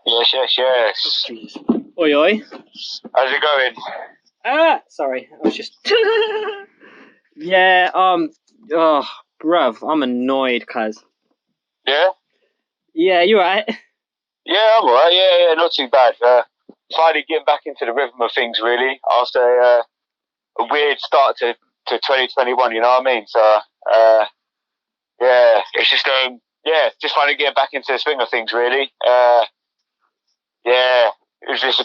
Yes. Jeez. Oi, oi. How's it going? Sorry. I was just... yeah, oh, bruv, I'm annoyed, cuz. Yeah? Yeah, you right? Yeah, I'm alright. Yeah, not too bad. Finally getting back into the rhythm of things, really, after a weird start to 2021, you know what I mean? So, yeah, it's just, just finally getting back into the swing of things, really. Yeah, it was just a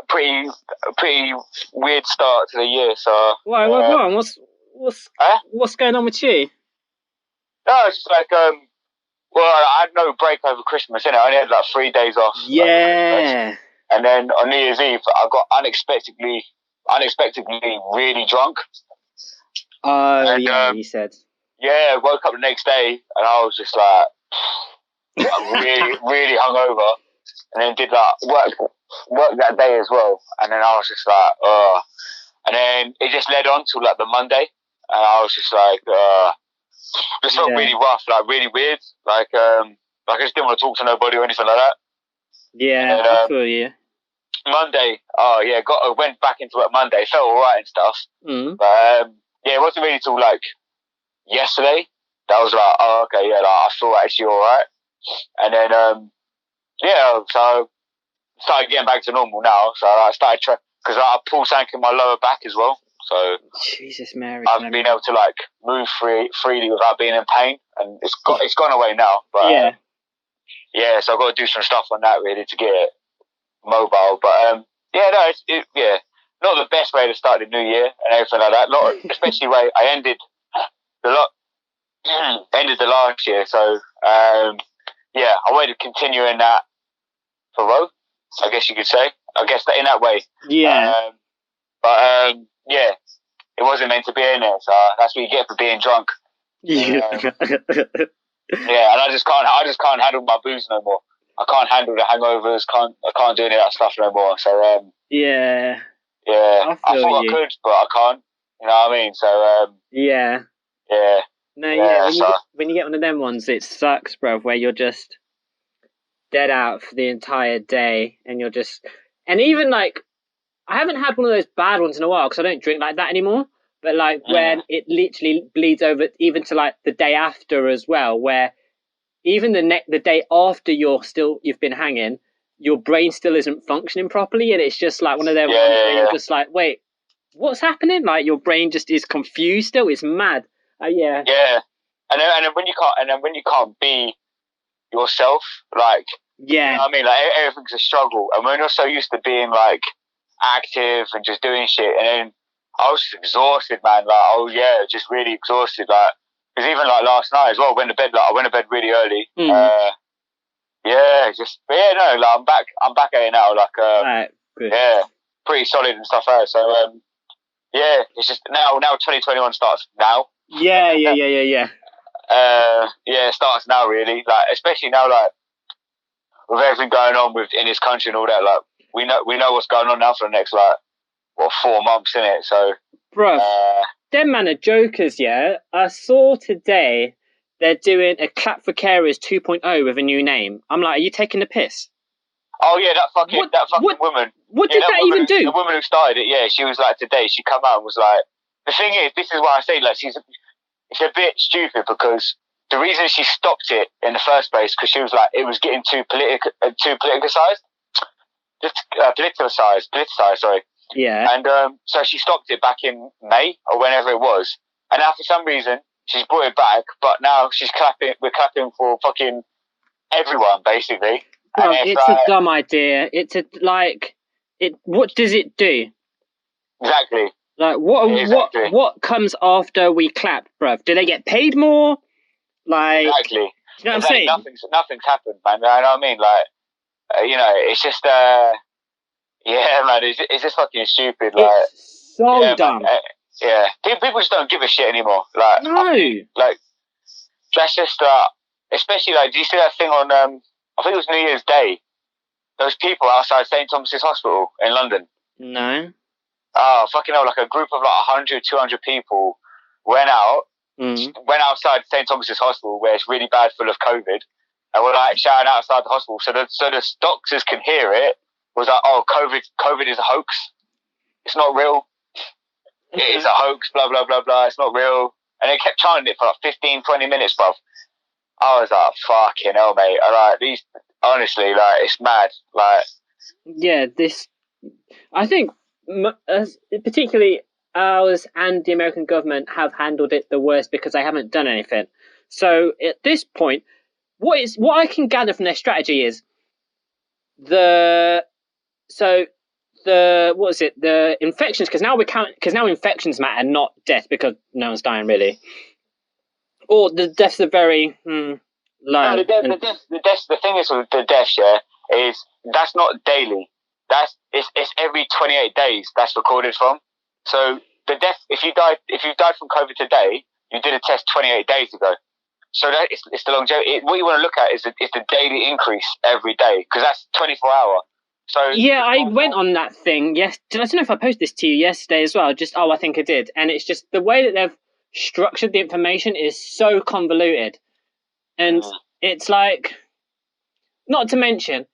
pretty weird start to the year, so... Why, what, go on, what's going on with you? No, it's just like, well, I had no break over Christmas, innit? I only had like 3 days off. Yeah. And then on New Year's Eve, I got unexpectedly really drunk. Oh, and, yeah, you said. Yeah, I woke up the next day and I was just like really hungover. And then did like work that day as well. And then I was just like, and then it just led on to like the Monday. And I was just like, just felt really rough, like really weird. Like I just didn't want to talk to nobody or anything like that. Yeah, then, I feel you. Monday, went back into work Monday, felt alright and stuff. Mm. But it wasn't really till like yesterday that I was like, oh, okay, yeah, like, I feel actually alright. And then, so started getting back to normal now. So I started because I pulled something in my lower back as well. So Jesus Mary, I've been able to like move freely without being in pain, and it's gone away now. But so I've got to do some stuff on that really to get it mobile. But not the best way to start the new year and everything like that. Not especially way I ended the last year. So I wanted to continue in that for row, I guess you could say. I guess that in that way. Yeah. It wasn't meant to be in there, so that's what you get for being drunk. And I just can't handle my booze no more. I can't handle the hangovers. I can't do any of that stuff no more. So I thought I could, but I can't. You know what I mean? So when you get one of them ones, it sucks, bro. Where you're just dead out for the entire day, and you're just, and even like, I haven't had one of those bad ones in a while because I don't drink like that anymore. But like when it literally bleeds over even to like the day after as well, where even the day after you've been hanging, your brain still isn't functioning properly, and it's just like one of them ones where you're just like, wait, what's happening? Like your brain just is confused still. It's mad. Yeah. And then when you can't be yourself, like you know what I mean, like everything's a struggle. And when you're so used to being like active and just doing shit, and then I was just exhausted, man. Like, just really exhausted. Like, because even like last night as well, I went to bed really early. Like I'm back at it now. Like, pretty solid and stuff. So, it's just now 2021 starts now. Yeah. It starts now, really. Like, especially now, like with everything going on in this country and all that. Like, we know what's going on now for the next 4 months, innit? So, bruv, them man are jokers. Yeah, I saw today they're doing a Clap for Carers 2.0 with a new name. I'm like, are you taking the piss? Oh yeah, that fucking woman. What did that even do? The woman who started it, she was like, today she come out and was like, the thing is, this is why I say like it's a bit stupid, because the reason she stopped it in the first place because she was like, it was getting too politicized. Politicized, sorry. Yeah. And so she stopped it back in May or whenever it was. And now for some reason she's brought it back, but now we're clapping for fucking everyone basically. Well, it's a dumb idea. What does it do? Exactly. Like what comes after we clap, bruv? Do they get paid more? Like, exactly. Do you know what I'm saying? Nothing's happened, man. You know what I mean? Like, it's just man, it's just fucking stupid. Like, it's so dumb. Man, people just don't give a shit anymore. Like, no. Like, that's just especially like, do you see that thing on I think it was New Year's Day? Those people outside St. Thomas's Hospital in London. No. Oh, fucking hell, like a group of like 100, 200 people went outside St. Thomas's Hospital where it's really bad, full of COVID, and we're like shouting outside the hospital, so the doctors can hear it. Was like, oh, COVID is a hoax. It's not real. It is a hoax. Blah blah blah blah. It's not real. And they kept chanting it for like 15, 20 minutes, bruv. I was like, fucking hell, mate. These, honestly, like, it's mad. Like, yeah, I think, particularly ours and the American government have handled it the worst because they haven't done anything. So at this point, what I can gather from their strategy is the infections, because now infections matter, not death, because no one's dying really, or the deaths are very low. No, the thing is with the deaths, is that's not daily. It's every 28 days that's recorded from. So the death, if you died from COVID today, you did a test 28 days ago. So that it's the longevity. What you want to look at is the daily increase every day, because that's 24-hour. So yeah, I went on that thing. Yes, I don't know if I posted this to you yesterday as well. I think I did, and it's just the way that they've structured the information is so convoluted, and it's like, not to mention,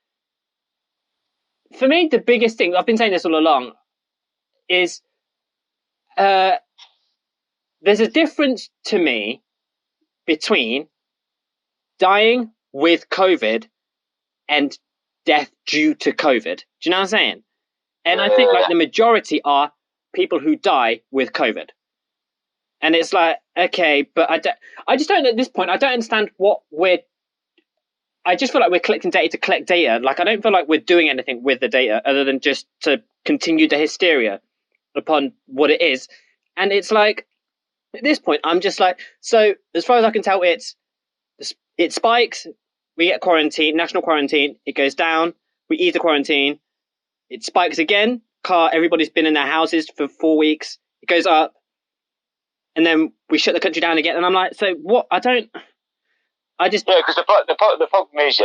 for me, the biggest thing, I've been saying this all along, is there's a difference to me between dying with COVID and death due to COVID. Do you know what I'm saying? And I think like the majority are people who die with COVID. And it's like, okay, but I just don't, at this point, I don't understand I just feel like we're collecting data to collect data. Like, I don't feel like we're doing anything with the data other than just to continue the hysteria upon what it is. And it's like, at this point, I'm just like, so as far as I can tell, it spikes, we get quarantine, national quarantine, it goes down, we ease the quarantine, it spikes again, everybody's been in their houses for 4 weeks, it goes up, and then we shut the country down again. And I'm like, so what? Because the problem is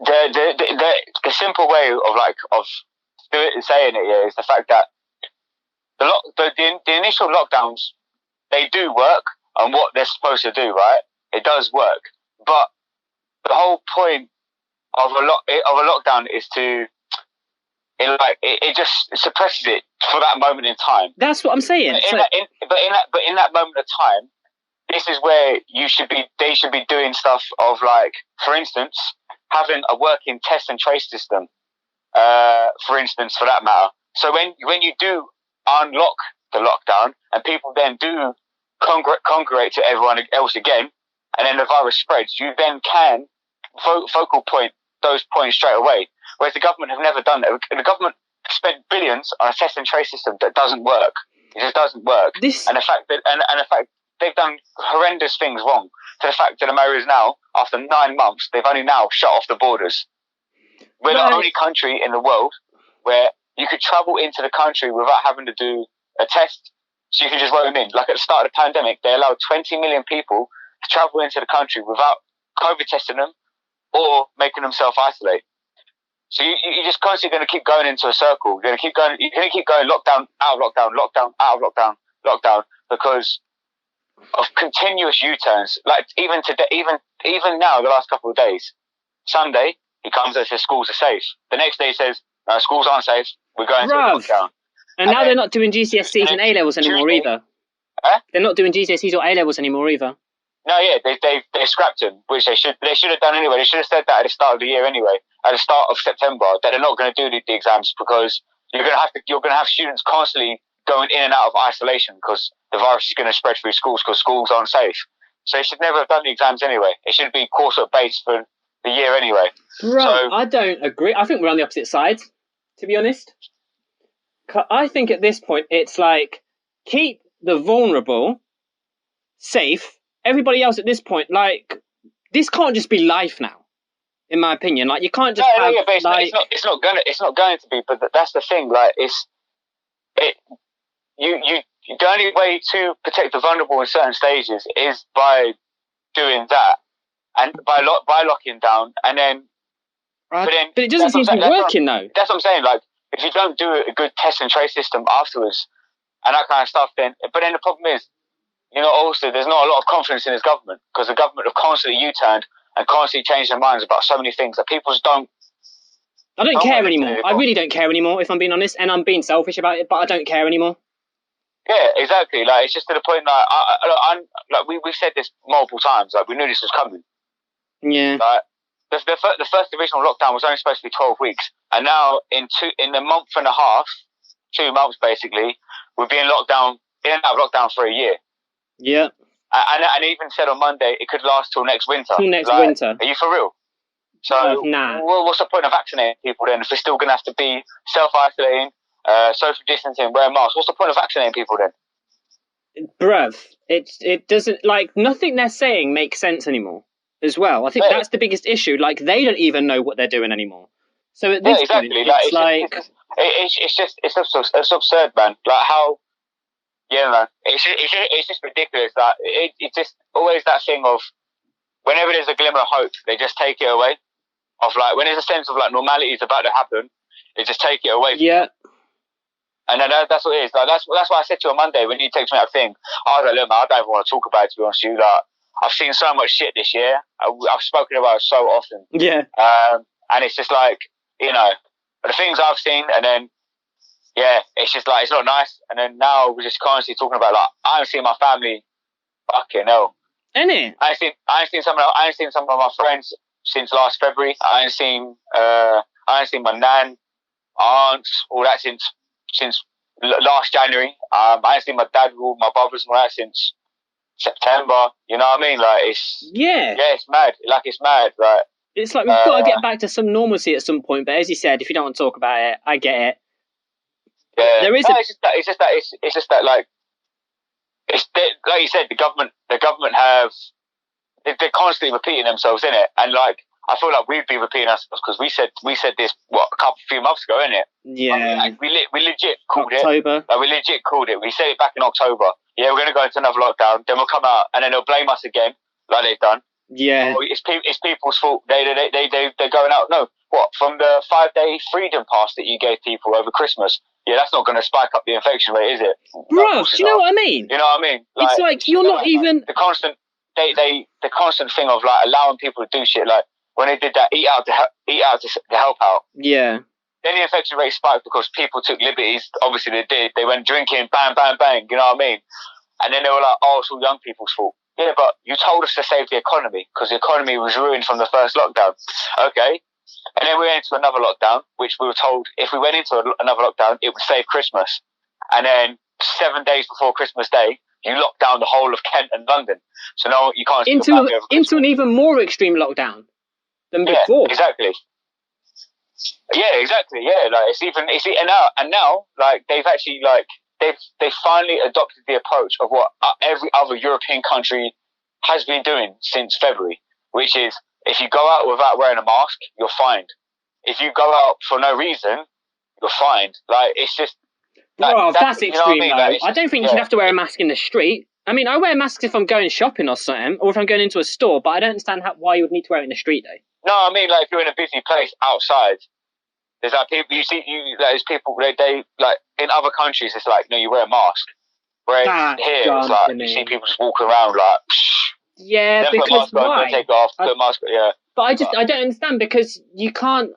the simple way of saying it is the fact that the initial lockdowns, they do work on what they're supposed to do, right? It does work, but the whole point of a lockdown is to it just suppresses it for that moment in time. That's what I'm saying. But in that moment of time, this is where they should be doing stuff of, like, for instance, having a working test and trace system. For instance, for that matter. So when you do unlock the lockdown and people then do congregate to everyone else again, and then the virus spreads, you then can focal point those points straight away. Whereas the government have never done that. The government spent billions on a test and trace system that doesn't work. It just doesn't work. And the fact they've done horrendous things wrong. To the fact that the mayor is now, after 9 months, they've only now shut off the borders. We're the only country in the world where you could travel into the country without having to do a test. So you can just roam in. Like at the start of the pandemic, they allowed 20 million people to travel into the country without COVID testing them or making them self-isolate. So you're just constantly going to keep going into a circle. You're going to keep going lockdown, out of lockdown, lockdown, out of lockdown, lockdown, because of continuous U-turns. Like even today, even now, the last couple of days, Sunday, he comes and says schools are safe. The next day he says, no, schools aren't safe. We're going to lockdown. And now they're not doing GCSEs and A-levels anymore either. Huh? They're not doing GCSEs or A-levels anymore either. No, yeah, they scrapped them, which they should have done anyway. They should have said that at the start of the year anyway, at the start of September, that they're not going to do the exams because you're going to have students constantly going in and out of isolation because the virus is going to spread through schools because schools aren't safe. So they should never have done the exams anyway. It should be coursework based for the year anyway. Right, so, I don't agree. I think we're on the opposite sides, to be honest. I think at this point it's like, keep the vulnerable safe. Everybody else at this point, like, this can't just be life now, in my opinion. Like, you can't just have, but it's not going to be. But that's the thing. Like, the only way to protect the vulnerable in certain stages is by doing that and by locking down, and then. But it doesn't seem to be working though. That's what I'm saying. Like, if you don't do a good test and trace system afterwards and that kind of stuff, then the problem is, also there's not a lot of confidence in this government because the government have constantly U-turned and constantly change their minds about so many things that people just don't. I don't care anymore. I really don't care anymore, if I'm being honest, and I'm being selfish about it, but I don't care anymore. Yeah, exactly. Like, it's just to the point that like we said this multiple times. Like, we knew this was coming. Yeah. Like, the first divisional lockdown was only supposed to be 12 weeks, and now in a month and a half, 2 months basically, we'll be in and out of lockdown for a year. Yeah. And even said on Monday it could last till next winter. Till next winter. Are you for real? So nah. What's the point of vaccinating people then if we're still gonna have to be self-isolating, social distancing, wearing masks? What's the point of vaccinating people then? Bruv, it doesn't, like, nothing they're saying makes sense anymore. As well, I think that's the biggest issue. Like, they don't even know what they're doing anymore. So at this point, it's absurd, man. Like, how, man, it's just ridiculous. That it's just always that thing of whenever there's a glimmer of hope, they just take it away. Of like when there's a sense of like normality is about to happen, they just take it away. Yeah. And then that's what it is. Like, that's why I said to you on Monday when you texted me that thing. I was like, look, man, I don't even want to talk about it, to be honest with you. Like, I've seen so much shit this year. I've spoken about it so often. Yeah. And it's just like, the things I've seen, and then, it's just like, it's not nice. And then now we're just constantly talking about, like, I haven't seen my family. Fucking hell. Innit? I ain't seen some of my friends since last February. I ain't seen my nan, aunts, all that since last January. I ain't seen my dad, all my brothers and all that since September. You know what I mean? Like, it's it's mad. Like, it's mad. Like, it's like we've got to get back to some normalcy at some point. But as you said, if you don't want to talk about it, I get it. Yeah, it's just that like you said, the government they're constantly repeating themselves in it, and like I feel like we'd be repeating ourselves because we said this few months ago, innit? Yeah. I mean, like, we legit called October. it. Like, we legit called it. We said it back in October. Yeah, we're going to go into another lockdown. Then we'll come out, and then they'll blame us again, like they've done. Yeah. Oh, it's people's fault. They're going out. No, what, from the 5-day freedom pass that you gave people over Christmas? Yeah, that's not going to spike up the infection rate, is it? Bro, do you know what I mean? You know what I mean? Like, it's like you're not even the constant thing of like allowing people to do shit. Like when they did that, eat out to help out. Yeah. Then the infection rate spiked because people took liberties. Obviously they did. They went drinking, bang, bang, bang. You know what I mean? And then they were like, "Oh, it's all young people's fault." Yeah, but you told us to save the economy because the economy was ruined from the first lockdown. Okay. And then we went into another lockdown, which we were told if we went into another lockdown, it would save Christmas. And then 7 days before Christmas Day, you locked down the whole of Kent and London. So now you can't into an even more extreme lockdown than before. Exactly. Yeah, exactly. Yeah, like and now like they've actually like they've finally adopted the approach of what every other European country has been doing since February, which is if you go out without wearing a mask, you're fined. If you go out for no reason, you're fined. Like, it's just. Well, that's extreme, though. Like, I don't think you should have to wear a mask in the street. I mean, I wear masks if I'm going shopping or something, or if I'm going into a store, but I don't understand why you would need to wear it in the street, though. No, I mean, like, if you're in a busy place outside, there's like people, there's people, they like, in other countries, it's like, no, you wear a mask. Whereas here, it's like, you see people just walking around, like, yeah, because why? Take it off, put a mask on, yeah. But I don't understand because you can't.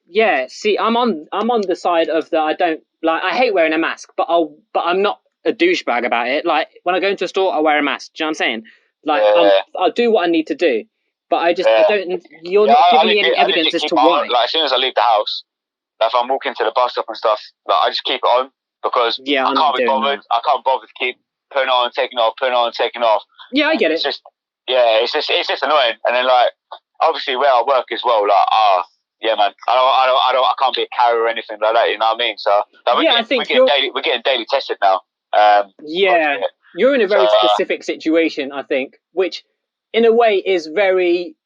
Yeah. See, I'm on the side of the I don't like. I hate wearing a mask, but I'm not a douchebag about it. Like when I go into a store, I wear a mask. Do you know what I'm saying? Like I'll do what I need to do, but I don't. You're not giving me any evidence as to why. Like as soon as I leave the house, like, if I'm walking to the bus stop and stuff, like I just keep it on because I can't be bothered. I can't bother to keep putting on, taking off, putting on, taking off. Yeah, I get it. It's just annoying. And then like obviously where I work as well, like yeah, man, I can't be a carrier or anything like that. You know what I mean? So like, I think we're getting daily tested now. You're in a very specific situation, I think, which in a way is very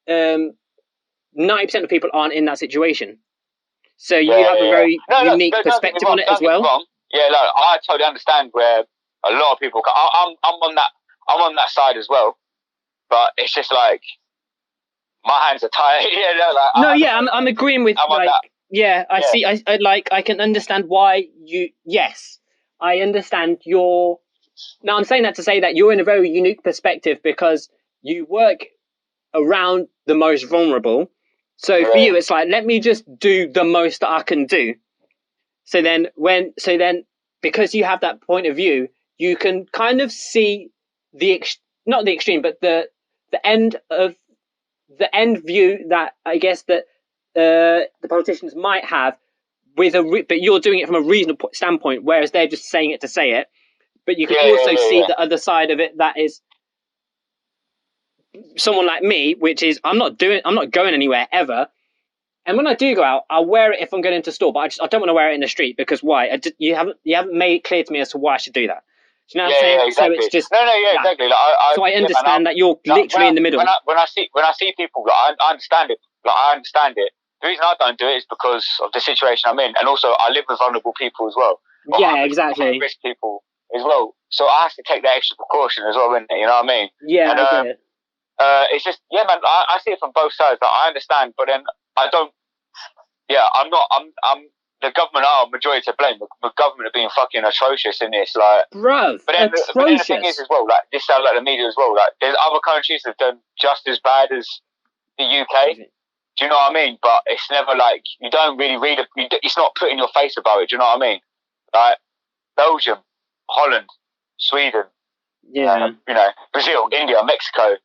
90% of people aren't in that situation. So you have a very unique perspective on it as well. Yeah, like, I totally understand where a lot of people. I'm on that side as well, but it's just like my hands are tired. I'm agreeing with like. Yeah, I see. I can understand why you. Yes, I understand your. Now I'm saying that to say that you're in a very unique perspective because you work around the most vulnerable. So for you, it's like, let me just do the most that I can do. So then because you have that point of view, you can kind of see not the extreme, but the end view that I guess that the politicians might have but you're doing it from a reasonable standpoint, whereas they're just saying it to say it. But you can also see the other side of it, that is someone like me, which is I'm not going anywhere ever. And when I do go out, I'll wear it if I'm going into a store, but I don't want to wear it in the street because why? You haven't made it clear to me as to why I should do that. Do you know what I'm saying? Yeah, exactly. So it's just exactly. Like, so I understand that you're literally in the middle. When I see people, like, I understand it. Like, I understand it. The reason I don't do it is because of the situation I'm in, and also I live with vulnerable people as well. Exactly. Risk people as well, so I have to take that extra precaution as well. Innit? You know what I mean? Yeah, and, I get it. It's just man. I see it from both sides. Like, I understand, but then I don't. Yeah, I'm not. I'm. The government are majority to blame. The government are being fucking atrocious in this, like. Bruv, but then the thing is as well, like, this sounds like the media as well. Like, there's other countries that have done just as bad as the UK. Do you know what I mean? But it's never like, you don't really read it. It's not put in your face about it. Do you know what I mean? Like Belgium, Holland, Sweden, Brazil, India, Mexico.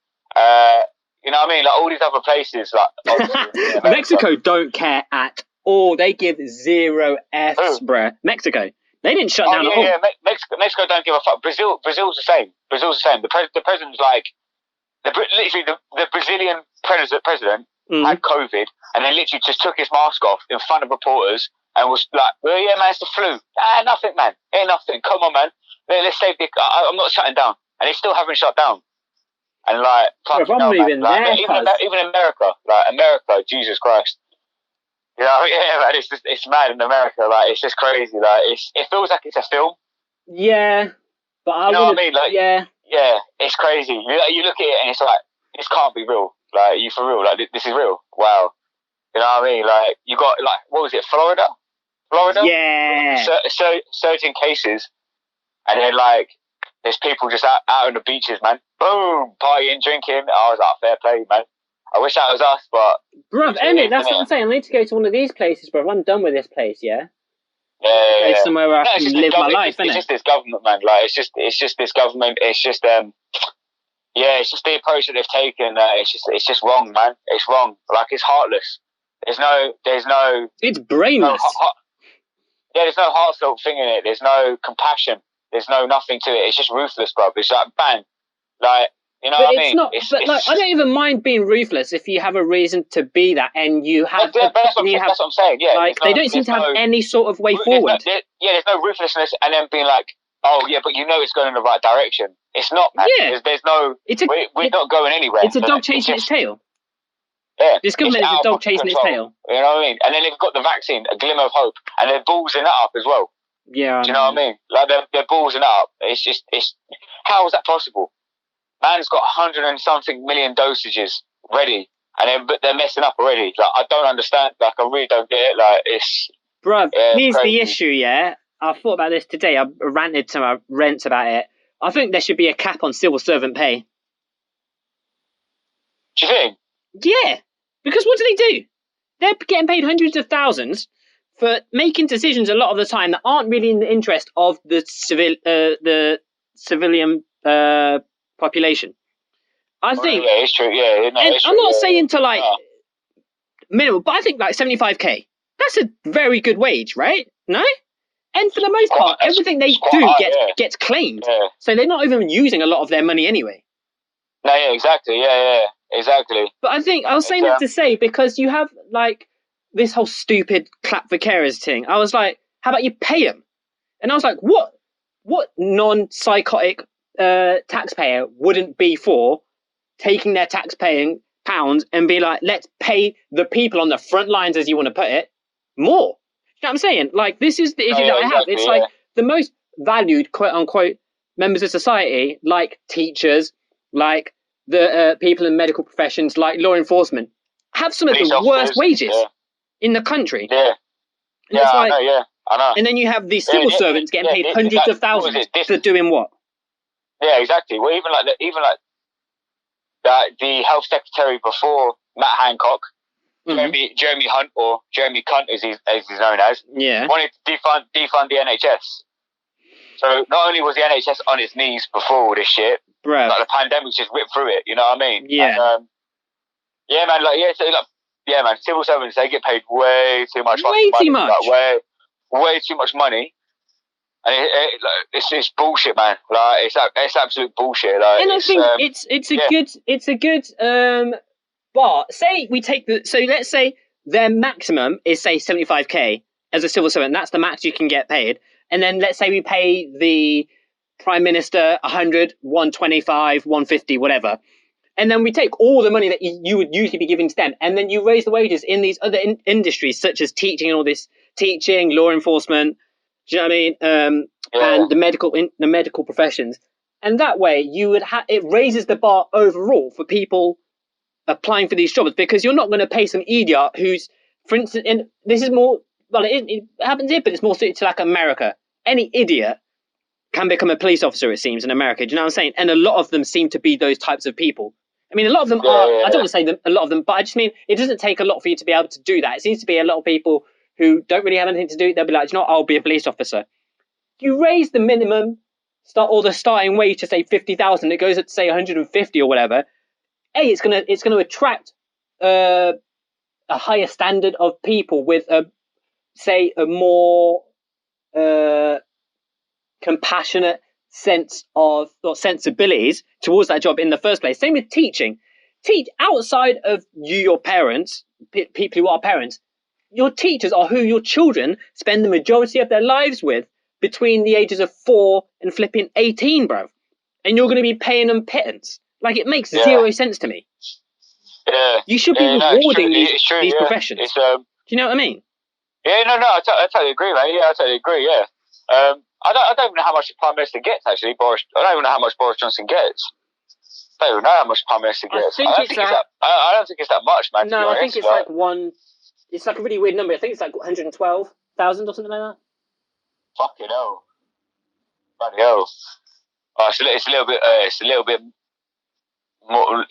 You know what I mean? Like all these other places, like Mexico don't care at all. They give 0 Fs, bruh. Mexico, they didn't shut down at all. Yeah, Mexico don't give a fuck. Brazil's the same. The president's like literally the Brazilian president had COVID and then literally just took his mask off in front of reporters and was like, "Well, yeah, man, it's the flu." Nothing, man. Ain't nothing. Come on, man. Let's save the. I'm not shutting down, and they still haven't shut down. And like, even America, like America, Jesus Christ. You know, man, it's mad in America. Like, it's just crazy. Like, it feels like it's a film. Yeah, but you know what I mean? Like, yeah, it's crazy. You look at it and it's like, this can't be real. Like, you for real? Like, this is real? Wow. You know what I mean? Like, you got like, what was it? Florida. Yeah. Certain cases, and then like, there's people just out on the beaches, man. Boom, partying, drinking. I was like, fair play, man. I wish that was us, but bruv, that's what I'm saying. I need to go to one of these places, bruv. I'm done with this place, yeah. Yeah. Somewhere where I can live my life, it's just this government, man. Like, it's just this government. It's just it's just the approach that they've taken. It's just wrong, man. It's wrong. Like, it's heartless. There's no. It's brainless. There's no heartfelt thing in it. There's no compassion. There's no nothing to it. It's just ruthless, bruv. It's like bang, like. You know what I mean? Like, I don't even mind being ruthless if you have a reason to be that, and you have. That's what I'm saying. Yeah, like, they don't seem to have any sort of way forward. There's no ruthlessness, and then being like, "Oh yeah, but you know it's going in the right direction." It's not, man. Yeah. There's no. We're not going anywhere. It's a dog chasing its tail. Yeah. This government is a dog chasing its tail. You know what I mean? And then they've got the vaccine, a glimmer of hope, and they're ballsing that up as well. Yeah. Do you know what I mean? Like, they're ballsing that up. It's how is that possible? Man's got 100 and something million dosages ready, but they're messing up already. Like, I don't understand. Like, I really don't get it. Like, it's. Bruv, here's the issue. Yeah, I thought about this today. I ranted to my rents about it. I think there should be a cap on civil servant pay. Do you think? Yeah, because what do? They're getting paid hundreds of thousands for making decisions a lot of the time that aren't really in the interest of the civilian population. I think. Yeah, it's true. Yeah, no, it's true. I'm not saying to like minimum, but I think like 75k. That's a very good wage, right? No. And for the most part, everything they do gets claimed. Yeah. So they're not even using a lot of their money anyway. No, yeah, exactly. Yeah, exactly. But I think I was saying that to say, because you have like this whole stupid clap for carers thing. I was like, how about you pay them? And I was like, what non-psychotic taxpayer wouldn't be for taking their tax-paying pounds and be like, let's pay the people on the front lines, as you want to put it, more. You know what I'm saying? Like, this is the issue that I have. It's like the most valued, quote unquote, members of society, like teachers, like the people in medical professions, like law enforcement, have some of the worst wages in the country. Yeah. And it's like, I know. And then you have these civil servants getting paid hundreds of thousands for doing what? Yeah, exactly. Well, even like that the health secretary before Matt Hancock, Jeremy Hunt, or Jeremy Cunt as he's known as, wanted to defund the NHS. So not only was the NHS on its knees before all this shit, like the pandemic just ripped through it. You know what I mean? Yeah. And, man. Civil servants, they get paid way too much. Way too much. Like, way too much money. And it's bullshit, man. Like it's absolute bullshit. Like, and I think it's a good but say we take let's say their maximum is say 75k as a civil servant. That's the max you can get paid. And then let's say we pay the Prime Minister 100, 125, 150, whatever. And then we take all the money that you would usually be giving to them, and then you raise the wages in these other industries, such as teaching and all this, teaching, law enforcement, do you know what I mean? And the medical professions. And that way you would it raises the bar overall for people applying for these jobs, because you're not going to pay some idiot who's, for instance, this is more, well, it happens here, but it's more suited to like America. Any idiot can become a police officer, it seems, in America. Do you know what I'm saying? And a lot of them seem to be those types of people. I mean, a lot of them are, I don't want to say a lot of them, but I just mean it doesn't take a lot for you to be able to do that. It seems to be a lot of people who don't really have anything to do. They'll be like, you know what, I'll be a police officer. You raise the minimum, the starting wage to say 50,000, it goes up to say 150 or whatever. It's gonna attract a higher standard of people with a more compassionate sense of or sensibilities towards that job in the first place. Same with teaching. Teach outside of your parents, people who are parents. Your teachers are who your children spend the majority of their lives with between the ages of 4 and flipping 18, bro. And you're going to be paying them pittance. Like, it makes zero sense to me. Yeah. You should be rewarding these professions. Do you know what I mean? Yeah, no, I totally agree, mate. Yeah, I totally agree, yeah. I don't even know how much the Prime Minister gets, actually. I don't even know how much Boris Johnson gets. I don't even know how much the Prime Minister gets. I don't think it's that much, man. No, I think it's like it's like a really weird number. I think it's like 112,000 or something like that. Fucking hell. Bloody hell. Oh, it's a little bit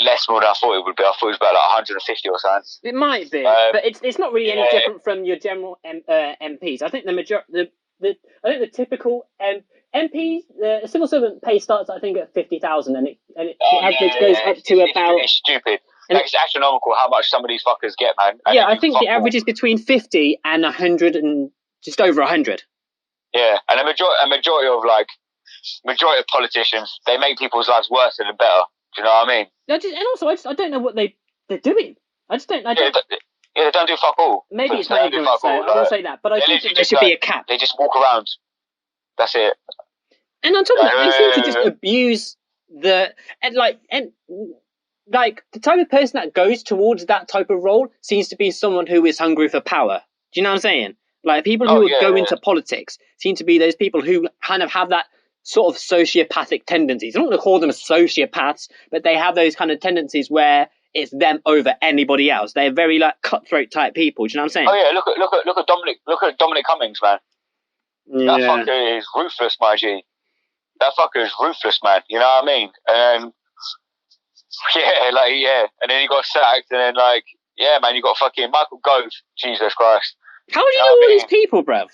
less more than I thought it would be. I thought it was about like 150 or something. It might be, but it's not really any different from your general MPs. I think I think the typical MPs, the civil servant pay starts, I think, at 50,000, and the average goes up to about. It's stupid. It's astronomical how much some of these fuckers get, man. I think the average is between 50 and 100 and just over 100. Yeah, and a majority of politicians, they make people's lives worse than better. Do you know what I mean? And also, I don't know what they're doing. I just don't. They don't do fuck all. Maybe it's my ignorance, so I won't say that. But I do think there should be a cap. They just walk around. That's it. And on top of that, they seem to just abuse the the type of person that goes towards that type of role seems to be someone who is hungry for power. Do you know what I'm saying? Like, people who go into politics seem to be those people who kind of have that sort of sociopathic tendencies. I'm not going to call them sociopaths, but they have those kind of tendencies where it's them over anybody else. They're very like cutthroat type people. Do you know what I'm saying? Oh yeah, look at Dominic. Look at Dominic Cummings, man. Yeah. That fucker is ruthless, my G. That fucker is ruthless, man. You know what I mean? And and then he got sacked, and then man, you got fucking Michael Gove. Jesus Christ. How do you know all these people, bruv?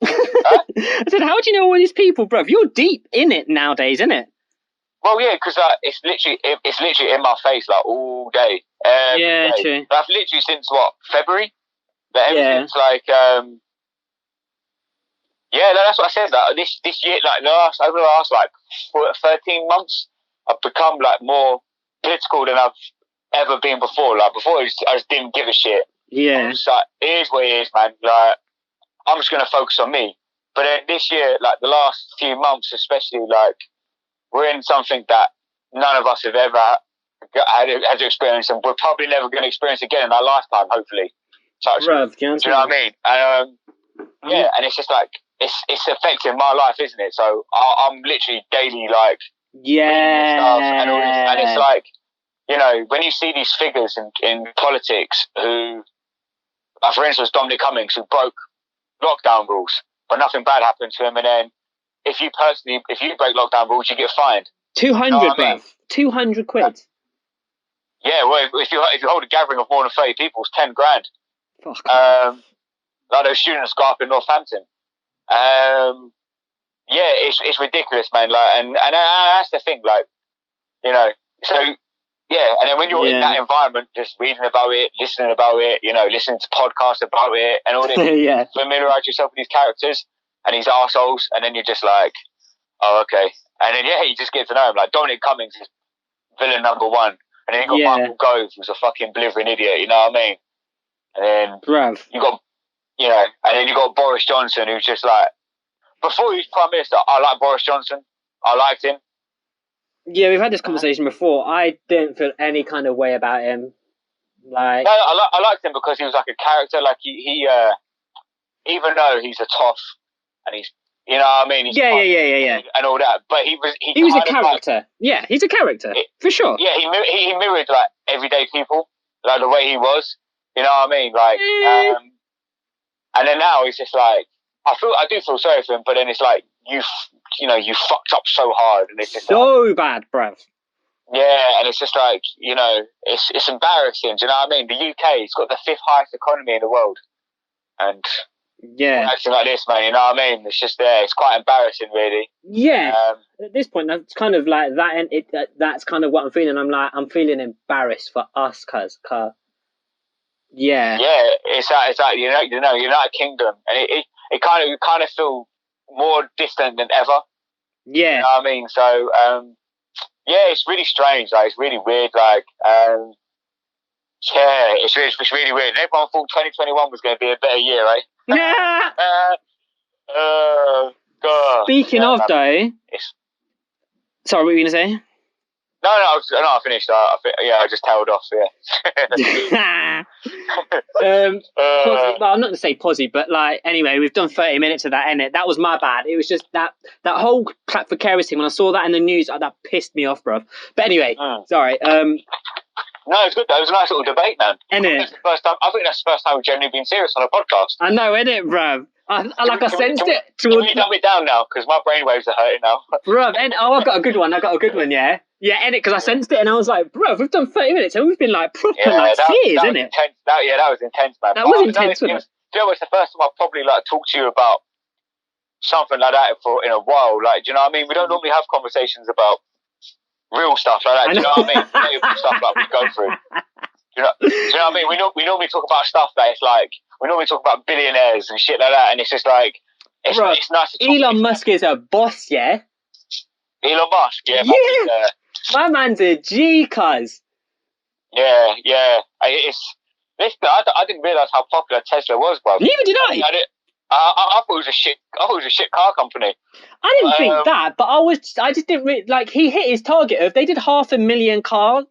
Huh? I said, how do you know all these people, bruv? You're deep in it nowadays, isn't it? Well, yeah, because it's literally in my face like all day. Yeah, true. I've literally since February. Everything's that's what I said. Like this year, over the last 13 months, I've become more political than I've ever been before. Like before, I just didn't give a shit. Yeah. I was like, it is what it is, man. Like, I'm just gonna focus on me. But then this year, the last few months, especially, we're in something that none of us have ever had to experience, and we're probably never going to experience again in our lifetime, hopefully. Bruv, do you know what I mean? And and it's just it's affecting my life, isn't it? So I'm literally daily stuff and all this, and it's when you see these figures in politics who, for instance, Dominic Cummings, who broke lockdown rules, but nothing bad happened to him, and then if you break lockdown rules, you get fined. 200, bruv. 200 quid. Yeah, well, if you hold a gathering of more than 30 people, it's 10 grand. Fuck. Like those students go up in Northampton. Yeah, it's ridiculous, man. Like, and that's the thing, like, you know. So yeah, and then when you're in that environment, just reading about it, listening about it, you know, listening to podcasts about it, and all this, familiarize yourself with these characters and these assholes, and then you're just like, oh, okay. And then you just get to know him. Like Dominic Cummings is villain number one, and then you got Michael Gove, who's a fucking blithering idiot. You know what I mean? And then you got, you know, and then you got Boris Johnson, who's just like, before he was Prime Minister, I liked Boris Johnson. I liked him. Yeah, we've had this conversation before. I didn't feel any kind of way about him. Like, no, I liked him because he was like a character. Like he even though he's a toff and he's, you know what I mean? He's and all that, but he was a character. Like, he's a character for sure. Yeah, he mirrored like everyday people, like the way he was. You know what I mean? Like, and then now he's just like, I do feel sorry for him, but then it's like you fucked up so hard, and it's just so like, bad, bruv. Yeah, and it's just like, you know, it's embarrassing. Do you know what I mean? The UK's got the 5th highest economy in the world, and acting like this, man. You know what I mean? It's just it's quite embarrassing, really. Yeah. At this point, that's kind of like that, and that's kind of what I'm feeling. I'm feeling embarrassed for us, cuz. Yeah. Yeah, it's like United Kingdom, and it kind of feel more distant than ever. Yeah. You know what I mean? So, yeah, it's really strange. Like, it's really weird. Like, yeah, it's really weird. And everyone thought 2021 was going to be a better year, right? Yeah. God. Speaking of, though, sorry, what were you going to say? No, I finished. I just tailed off. Yeah. Well, I'm not going to say posy, but like, anyway, we've done 30 minutes of that, innit? That was my bad. It was just that whole Clap for Carers thing. When I saw that in the news, that pissed me off, bruv. But anyway, sorry. No, it's good though. It was a nice little debate, man. Innit? I think that's the first time we've genuinely been serious on a podcast. I know, innit, bruv? I sensed it. Can we dumb it down now? Because my brainwaves are hurting now. Bruv, I've got a good one. Yeah. Yeah, innit? Because I sensed it and I was like, bruv, we've done 30 minutes and we've been like proper tears, innit? That was intense, man. That was intense, wasn't it? Do you know, it's the first time I've probably like talked to you about something like that in a while. Like, do you know what I mean? We don't normally have conversations about real stuff like that. Do you know what I mean? Negative stuff like we go through. Do you know what I mean? We normally talk about stuff that it's like, we normally talk about billionaires and shit like that, and it's just like, it's nice to talk. Elon Musk is a boss, yeah? Elon Musk, yeah. My man's a G, cuz. Yeah. I didn't realise how popular Tesla was, bro. Neither did I. I thought it was a shit car company. I didn't think that, but I just didn't really, like, he hit his target of, they did 500,000 cars.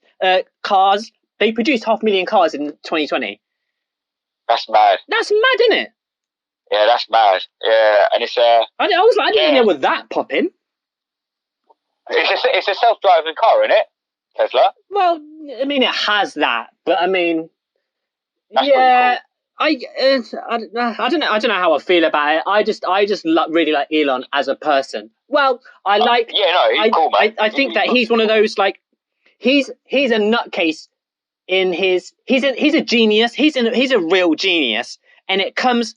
They produced 500,000 cars in 2020. That's mad. That's mad, isn't it? Yeah, that's mad. Yeah, and it's I was like, I didn't know there was that popping. It's a self-driving car, isn't it? Tesla. Well, I mean, it has that, but I mean, that's yeah. Cool. I don't know how I feel about it. I just really like Elon as a person. Well, he's cool, man. I think that he's one of those, like, he's a nutcase in he's a genius. He's a real genius, and it comes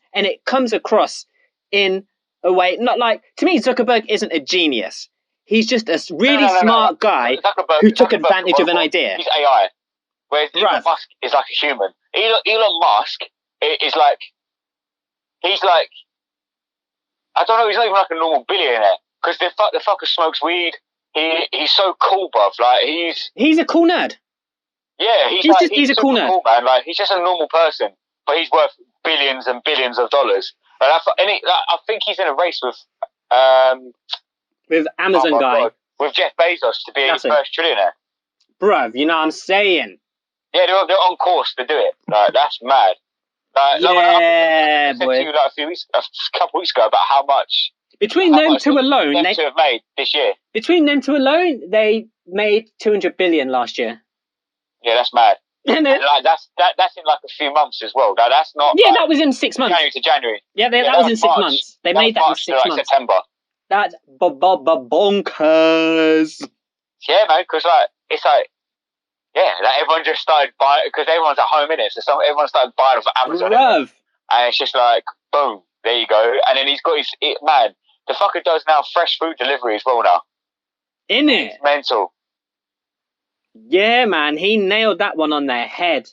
across in a way, not like, to me, Zuckerberg isn't a genius. He's just a really smart guy who took advantage of an idea. He's AI, whereas Elon Musk is like a human. Elon Musk is like, he's like, I don't know, he's not even like a normal billionaire, because the fucker smokes weed. He's so cool, bruv. Like, he's a cool nerd. Yeah, he's a cool nerd. Cool, man. Like, he's just a normal person, but he's worth billions and billions of dollars. And I think he's in a race with Amazon guy. God, with Jeff Bezos to be the first trillionaire. Bruv, you know what I'm saying? Yeah, they're on course to do it. Like, that's mad. Like, boy. I said to you like a couple weeks ago about how much between them two alone, they have made this year. Between them two alone, they made 200 billion last year. Yeah, that's mad. And like, that's in like a few months as well. That's not. Yeah, that was in 6 months. January to January. Yeah, that was in 6 months. They made that in 6 months. September. That's bonkers. Yeah, man, because like it's like, Yeah, like everyone just started buying because everyone's at home in it, so everyone started buying off Amazon, and it's just like boom, there you go. And then he's got man, the fucker does now fresh food delivery as well now. In it, it's mental. Yeah, man, he nailed that one on their head.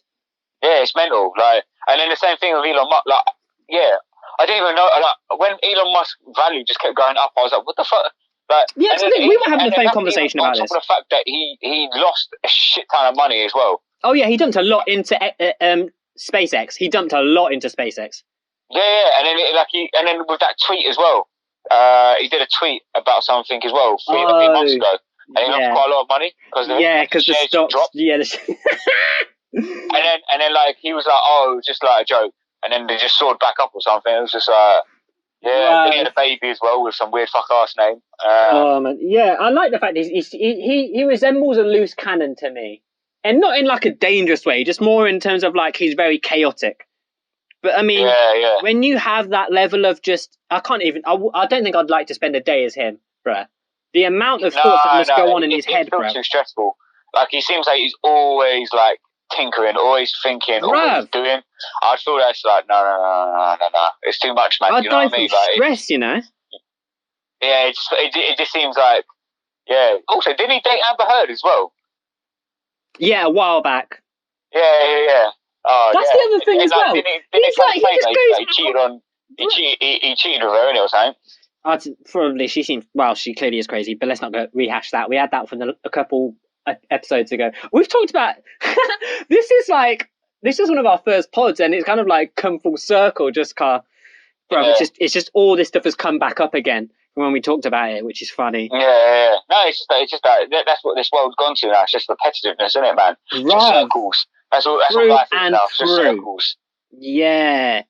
Yeah, it's mental. Like, and then the same thing with Elon Musk. Like, yeah, I didn't even know. Like, when Elon Musk's value just kept going up, I was like, what the fuck? Like, yeah, I think we were having the same conversation about this. On top of the fact that he lost a shit ton of money as well. Oh yeah, he dumped a lot into SpaceX. He dumped a lot into SpaceX. Yeah, and then with that tweet as well. He did a tweet about something as well 3 months ago, and he lost quite a lot of money because the stocks dropped. Yeah. and then like he was like, oh, it was just like a joke, and then they just soared back up or something. It was just yeah, he had a baby as well with some weird fuck ass name. Man. Yeah, I like the fact he resembles a loose cannon to me, and not in like a dangerous way, just more in terms of like he's very chaotic. But I mean, when you have that level of just, I don't think I'd like to spend a day as him, bruh. The amount of thoughts that must go on in his head, bruh. It's too stressful. Like he seems like he's always like tinkering, always thinking, always doing. I feel that's like no. It's too much, man. I'd you know die what I mean? from Like, stress, you know. Yeah, it just seems like Also, didn't he date Amber Heard as well? Yeah, a while back. Yeah. Oh, that's the other thing as well. He cheated with her, or something. Probably she clearly is crazy, but let's not go rehash that. We had that from a couple episodes ago. We've talked about this is one of our first pods, and it's kind of like come full circle. It's just all this stuff has come back up again from when we talked about it, which is funny. Yeah. No, it's just that that's what this world's gone to now. It's just repetitiveness, isn't it, man? Just circles. That's all life is now. It's just circles. Yeah.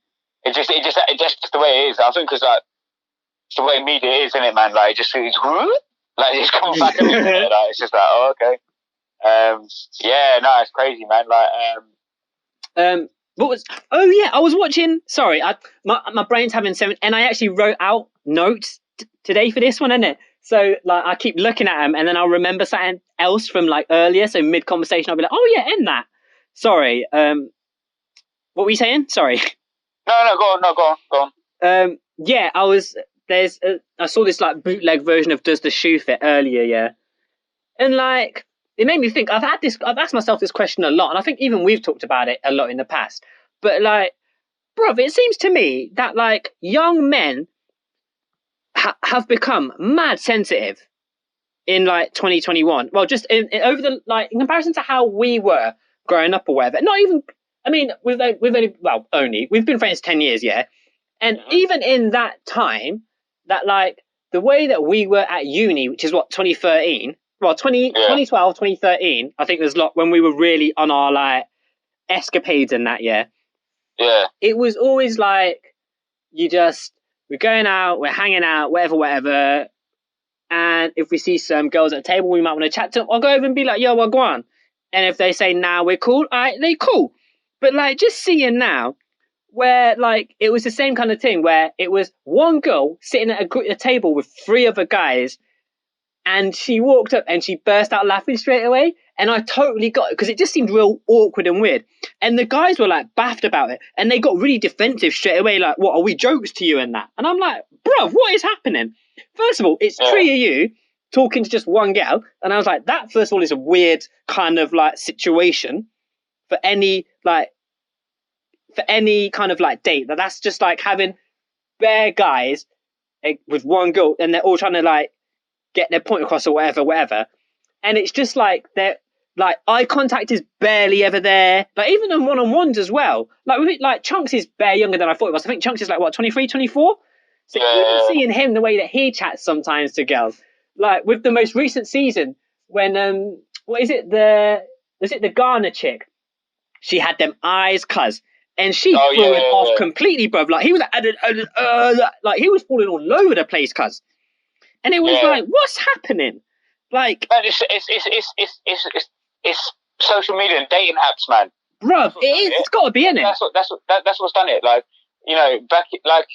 It's just the way it is. I think because like it's the way media is, isn't it, man? Like it's it's coming back at me. Like, it's just like, oh, okay. It's crazy, man. Like I was watching. Sorry, my brain's having seven, and I actually wrote out notes today for this one, isn't it? So like I keep looking at them, and then I'll remember something else from like earlier. So mid conversation, I'll be like, oh yeah, end that. Sorry. What were you saying? Sorry. No, go on. Yeah, I saw this like bootleg version of Does the Shoe Fit earlier, yeah. And like it made me think, I've asked myself this question a lot, and I think even we've talked about it a lot in the past. But like, bruv, it seems to me that like young men have become mad sensitive in like 2021. Well, just in comparison to how we were growing up or whatever. Not even, I mean, we've been friends 10 years, yeah. And even in that time, that like the way that we were at uni, which is what, 2013, 2012, 2013, I think there's a lot when we were really on our like escapades in that year. Yeah. It was always like, we're going out, we're hanging out, whatever. And if we see some girls at a table, we might want to chat to them. I'll go over and be like, yo, well, go on. And if they say, nah, we're cool, all right, they cool. But like, just seeing now, where like, it was the same kind of thing where it was one girl sitting at a table with 3 other guys, and she walked up and she burst out laughing straight away. And I totally got it because it just seemed real awkward and weird. And the guys were like baffed about it. And they got really defensive straight away. Like, what, are we jokes to you and that? And I'm like, bro, what is happening? First of all, it's 3 of you talking to just one girl. And I was like, that first of all is a weird kind of like situation for any kind of like date. That's just like having bare guys with one girl and they're all trying to like get their point across or whatever. And it's just like they're like eye contact is barely ever there. Like even on one-on-ones as well. Like Chunks is bare younger than I thought it was. I think Chunks is like what, 23, 24? So even seeing him, the way that he chats sometimes to girls, like with the most recent season when the Ghana chick? She had them eyes, cuz, and she threw it off completely, bruv. Like he was like he was falling all over the place, cuz, and it was like, what's happening? Like, man, it's social media and dating apps, man. Bruv, it is. It's got to be in it. That's what's done it. Like, you know, back like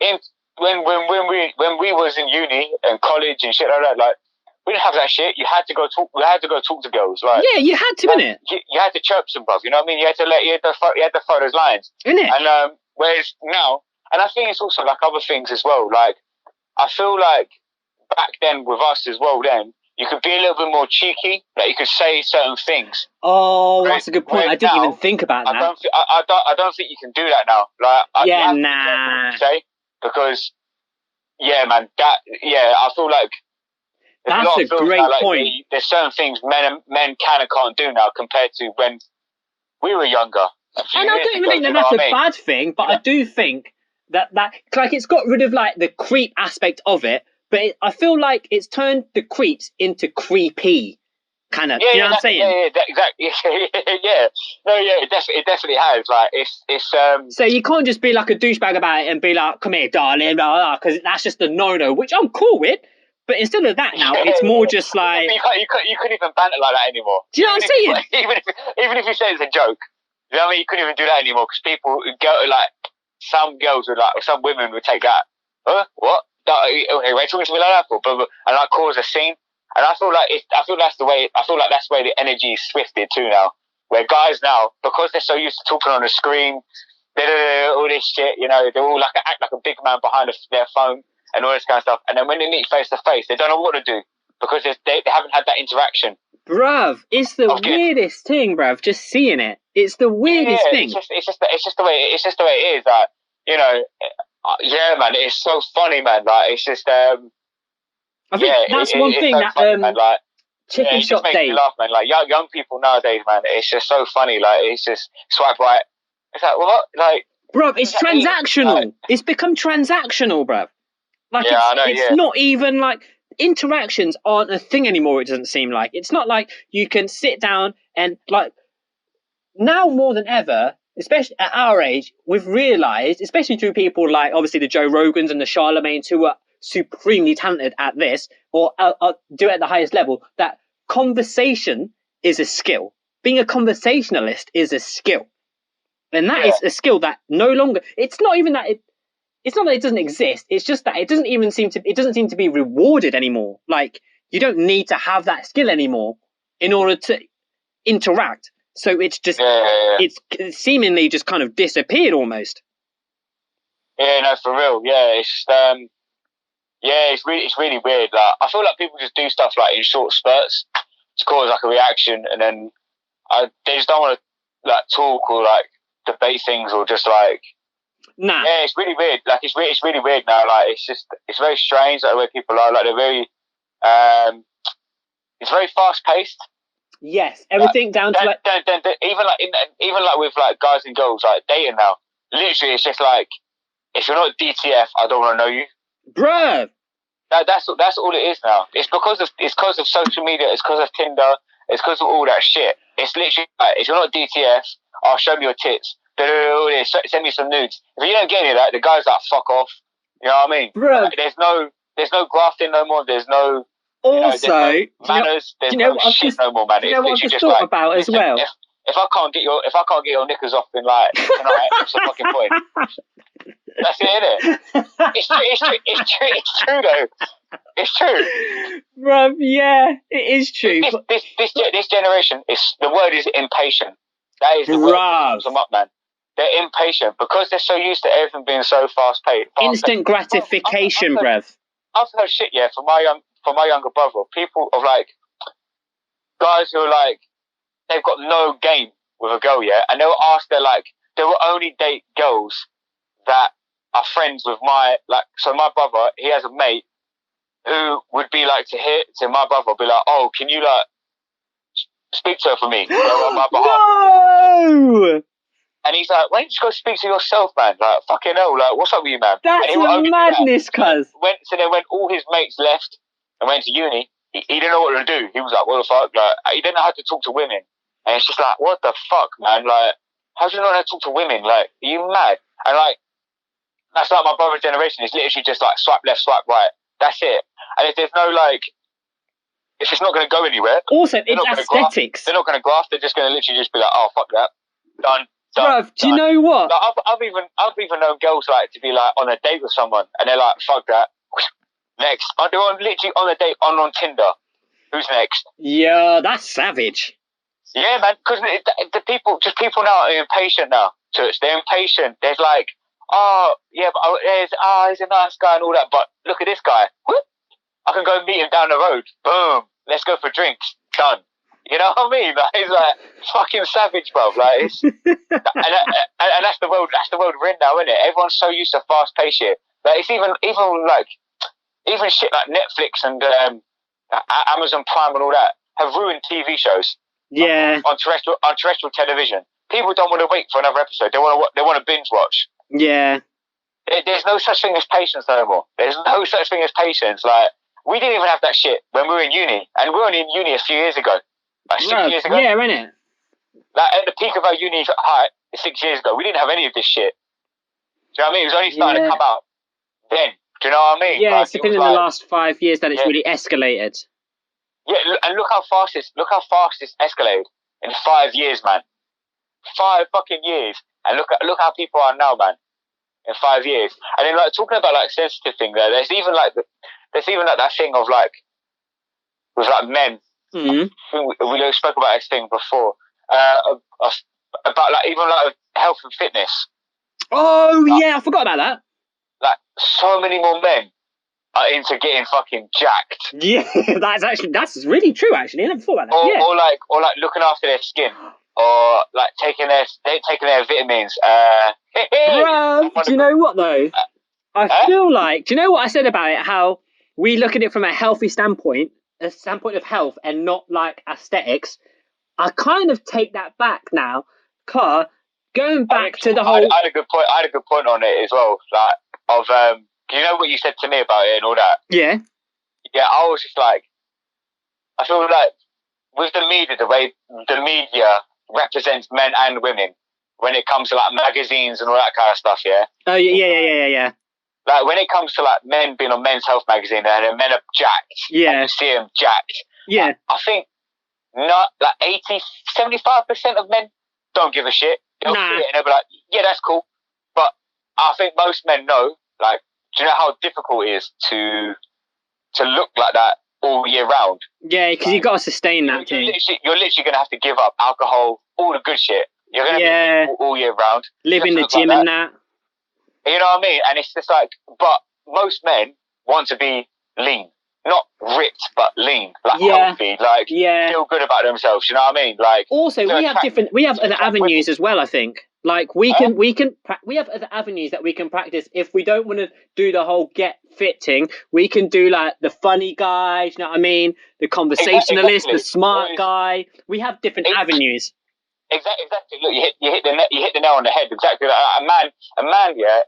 in when we was in uni and college and shit like that. Like, we didn't have that shit. You had to go talk. We had to go talk to girls, right? Yeah, you had to, innit? You had to chirp some, bruv. You know what I mean? You had to throw those lines, innit? And whereas now, and I think it's also like other things as well. Like I feel like back then with us as well, then you could be a little bit more cheeky. Like you could say certain things. Oh, that's a good point. I didn't even think about that. I don't think you can do that now. Like you have to be careful what you say, because man, I feel like that's a great point. There's certain things men can and can't do now compared to when we were younger. And I don't even think that's a bad thing, but I do think that like it's got rid of like the creep aspect of it, but I feel like it's turned the creeps into creepy kind of. You know what I'm saying? Yeah, exactly. Yeah, no, yeah, it definitely has. Like it's. So you can't just be like a douchebag about it and be like, "Come here, darling," blah blah, because that's just a no-no, which I'm cool with. But instead of that now, it's more just like... You couldn't even banter like that anymore. Do you know what I'm saying? Even if you say it's a joke, you know what I mean? You couldn't even do that anymore, because people go like... Some girls would like... Some women would take that. Huh? What? Wait, talking to me like that for? And like cause a scene. And I feel like that's the way the energy is swifted too now. Where guys now, because they're so used to talking on the screen, all this shit, you know, they're all like act like a big man behind their phone. And all this kind of stuff. And then when they meet face to face, they don't know what to do, because they haven't had that interaction. Bruv, it's the weirdest thing, bruv. Just seeing it, it's the weirdest thing. It's just the way it is. Like, you know, man, it's so funny, man. Like, it's just I think that's one thing that funny, man. Like, chicken shop makes date. Me laugh, man. Like young people nowadays, man. It's just so funny. Like, it's just swipe right. It's like what? Like, bruv, it's transactional. Like, it's become transactional, bruv. Like it's not even like interactions aren't a thing anymore. It doesn't seem like it's not like you can sit down and like now more than ever, especially at our age, we've realised, especially through people like obviously the Joe Rogans and the Charlemagnes who are supremely talented at this or do it at the highest level, that conversation is a skill. Being a conversationalist is a skill, and that is a skill that no longer. It's not even that It's not that it doesn't exist. It's just that it doesn't seem to be rewarded anymore. Like you don't need to have that skill anymore in order to interact. So it's just it's seemingly just kind of disappeared almost. Yeah, no, for real. Yeah, it's it's really weird. Like I feel like people just do stuff like in short spurts to cause like a reaction, and then they just don't want to like talk or like debate things or just like. Nah. Yeah, it's really weird. Like it's really weird now. Like it's very strange like the way people are. Like they're very it's very fast paced. Yes, everything down to like even like with like guys and girls like dating now. Literally, it's just like if you're not DTF, I don't want to know you, bruh. That's all it is now. It's because of social media. It's because of Tinder. It's because of all that shit. It's literally like if you're not DTF, I'll show me your tits. Send me some nudes. If you don't get any of that, the guy's like, fuck off. You know what I mean? Bro, like, there's no grafting no more. There's no also there's no manners. There's no shit no more, man. You know what I've just thought like, about as well? If I can't get your knickers off in like tonight, what's the fucking point? That's it, isn't it? It's true though. It's true. Bruv, yeah, it is true. This generation the word is impatient. That is the word that sums them up, man. They're impatient because they're so used to everything being so fast paced. Instant gratification, bruv. I've heard shit, from my younger brother, people of like guys who are like they've got no game with a girl yet, and they'll ask they will only date girls that are friends with my So my brother, he has a mate who would be like to my brother, be like, oh, can you like speak to her for me on my behalf? No. And he's like, why don't you just go speak to yourself, man? Like, fucking hell, like, what's up with you, man? That's madness, cuz. So then when all his mates left and went to uni, he didn't know what to do. He was like, what the fuck? Like, he didn't know how to talk to women. And it's just like, what the fuck, man? Like, how do you know how to talk to women? Like, are you mad? And like, that's like my brother's generation. It's literally just like swipe left, swipe right. That's it. And if there's no like, if it's not going to go anywhere. Also, it's aesthetics. They're not going to graft. They're just going to literally just be like, oh, fuck that. Done. Bruv, do you know what? Like, I've even known girls like to be like on a date with someone and they're like, fuck that. Next. They're literally on a date on Tinder. Who's next? Yeah, that's savage. Yeah, man, because the people now are impatient now. They're impatient. There's like, oh, yeah, but he's a nice guy and all that, but look at this guy. Whoop, I can go meet him down the road. Boom. Let's go for drinks. Done. You know what I mean? Like, it's like fucking savage, bro. Like, it's, and that's the world. That's the world we're in now, isn't it? Everyone's so used to fast-paced shit. Like, it's even shit like Netflix and Amazon Prime and all that have ruined TV shows. Yeah. On terrestrial television, people don't want to wait for another episode. They want to binge watch. Yeah. There's no such thing as patience no more. There's no such thing as patience. Like, we didn't even have that shit when we were in uni, and we were only in uni a few years ago, like 6 years ago. Yeah, innit? Like at the peak of our uni height, 6 years ago, we didn't have any of this shit. Do you know what I mean? It was only starting to come out then. Do you know what I mean? Yeah, like, it's been in the last 5 years that it's really escalated. Yeah, and look how fast it's escalated in 5 years, man. 5 fucking years, and look how people are now, man. In 5 years, and then like talking about like sensitive thing there. There's even like that thing of like with like men. Mm-hmm. We spoke about this thing before about like even like health and fitness. Oh like, yeah, I forgot about that. Like so many more men are into getting fucking jacked. Yeah, that's really true. Actually, I never thought about that. Or like looking after their skin, or like taking their vitamins. Bro, do you know what though? I feel like, do you know what I said about it? How we look at it from a healthy standpoint, a standpoint of health, and not like aesthetics. I kind of take that back now. Car going back to the whole. I had a good point. I had a good point on it as well. Like of you know what you said to me about it and all that? Yeah. Yeah, I was just like, I feel like with the media, the way the media represents men and women when it comes to like magazines and all that kind of stuff, yeah? Oh, yeah. Like when it comes to like men being on Men's Health magazine and men are jacked. Yeah. And you see them jacked. Yeah. I think not like 75% of men don't give a shit. They'll see it and they'll be like, yeah, that's cool. But I think most men know, like, do you know how difficult it is to look like that all year round? Yeah, because you've got to sustain that thing. You're literally going to have to give up alcohol, all the good shit. You're going to have to all year round. Live in the gym like and that. You know what I mean? And it's just like, but most men want to be lean. Not ripped, but lean. Like healthy. Like feel good about themselves. You know what I mean? Like also, we have other avenues as well, I think. Like we have other avenues that we can practice if we don't want to do the whole get fit thing. We can do like the funny guy, you know what I mean? The conversationalist, the smart guy. We have different avenues. Exactly. Look, you hit the nail on the head. Exactly. Like, a man, yeah.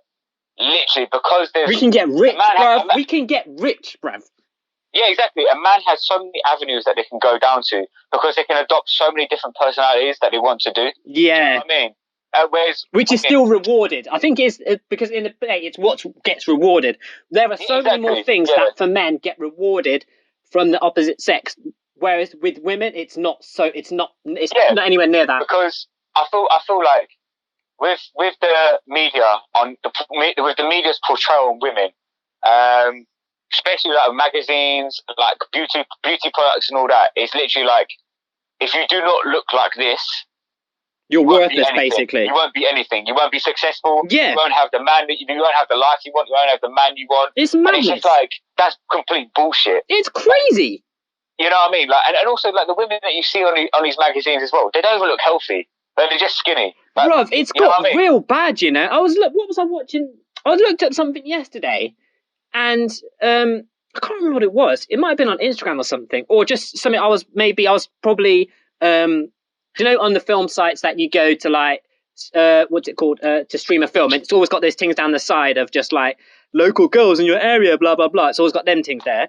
Literally, because there's we can get rich, bruv. We can get rich, bruv. Yeah, exactly. A man has so many avenues that they can go down to because they can adopt so many different personalities that they want to do. Yeah. Do you know what I mean? Which is still rewarded. I think it's because in the play it's what gets rewarded. There are so many more things that for men get rewarded from the opposite sex, whereas with women it's not not anywhere near that. Because I feel like with the media with the media's portrayal on women, especially like magazines, like beauty products and all that, it's literally like if you do not look like this, you're worthless, basically. You won't be anything. You won't be successful. Yeah. You won't have the man you won't have the life you want. You won't have the man you want. It's madness. And it's just like that's complete bullshit. It's crazy. You know what I mean? Like, and also like the women that you see on these magazines as well. They don't even look healthy. They're just skinny. Like, bruv, it's got real bad. You know. What was I watching? I looked at something yesterday, and I can't remember what it was. It might have been on Instagram or something, or just something. I was probably. Do you know on the film sites that you go to like what's it called to stream a film, and it's always got those things down the side of just like local girls in your area, blah blah blah. It's always got them things there.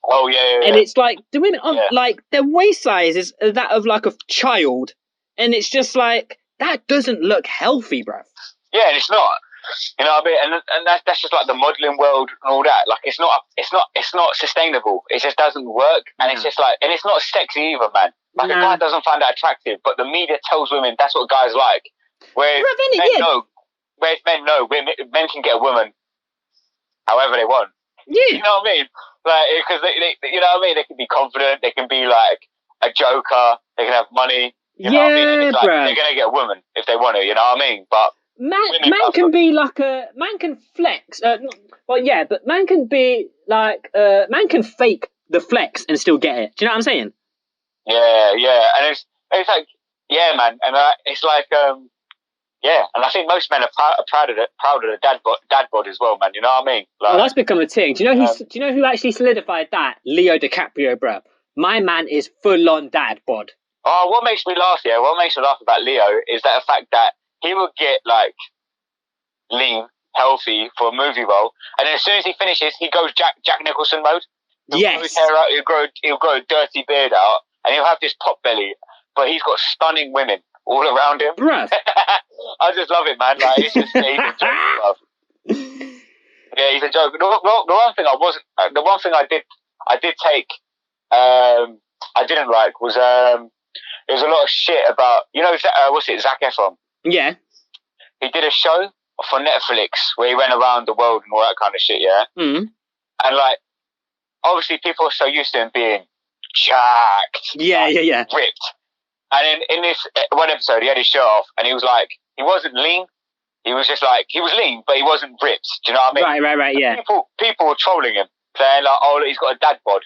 Oh yeah. And it's like the women like their waist size is that of like a child, and it's just like that doesn't look healthy, bruv. Yeah, and it's not. You know what I mean? And that's just like the modelling world and all that. Like it's not sustainable. It just doesn't work, and it's just like, and it's not sexy either, man. Like a guy doesn't find that attractive, but the media tells women that's what guys like. Whereas men know men can get a woman however they want. Yeah. You know what I mean? Like, because they, you know what I mean? They can be confident. They can be like a joker. They can have money. You know what I mean? And it's like, they're gonna get a woman if they want to. You know what I mean? But man can be like man can flex. Well, yeah, but man can be like man can fake the flex and still get it. Do you know what I'm saying? Yeah, and it's like, yeah, man, and it's like yeah, and I think most men are proud of the dad bod as well, man. You know what I mean? Like, that's become a thing. Do you know who actually solidified that? Leo DiCaprio, bro. My man is full on dad bod. Oh, what makes me laugh? Yeah, what makes me laugh about Leo is that the fact that he will get like lean, healthy for a movie role, and then as soon as he finishes, he goes Jack Nicholson mode. He'll grow his hair out. He'll grow a dirty beard out, and he'll have this pot belly, but he's got stunning women all around him. Bruh. I just love it, man. Like, it's just, he's a joke, bruv. Yeah, he's a joke. The one thing I did take, I didn't like was there was a lot of shit about, you know, what's it, Zac Efron? Yeah. He did a show for Netflix where he went around the world and all that kind of shit, yeah? Mm. And like, obviously people are so used to him being jacked. Yeah. Ripped. And in this one episode, he had his shirt off and he was like, he wasn't lean. He was just like, he was lean, but he wasn't ripped. Do you know what I mean? Right, yeah. People were trolling him, saying like, oh, look, he's got a dad bod.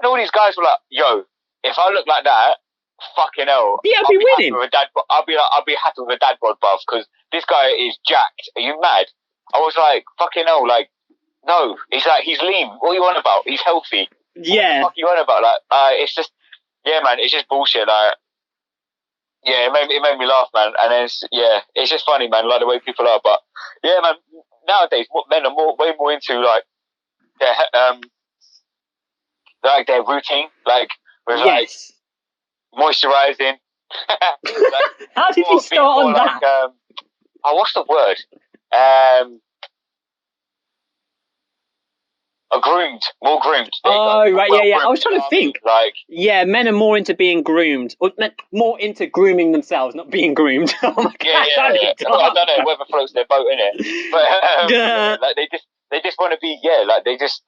And all these guys were like, yo, if I look like that, fucking hell. Yeah, I'll be winning. I'll be happy with a dad bod, bruv, because this guy is jacked. Are you mad? I was like, fucking hell, like, no. He's like, he's lean. What are you on about? He's healthy. Yeah. What the fuck are you on about? Like, it's just, yeah, man, it's just bullshit. Like, yeah, it made me laugh, man. And then it's just funny, man, like the way people are. But yeah, man, nowadays men are way more into like their routine, like with like moisturizing. Like, how did you start on that? Like, what's the word? More groomed. Oh, right, yeah. I was trying to think. Like, yeah, men are more into being groomed, or more into grooming themselves, not being groomed. Oh my god! Yeah. I don't know whether floats their boat in it, but like they just want to be, like they just,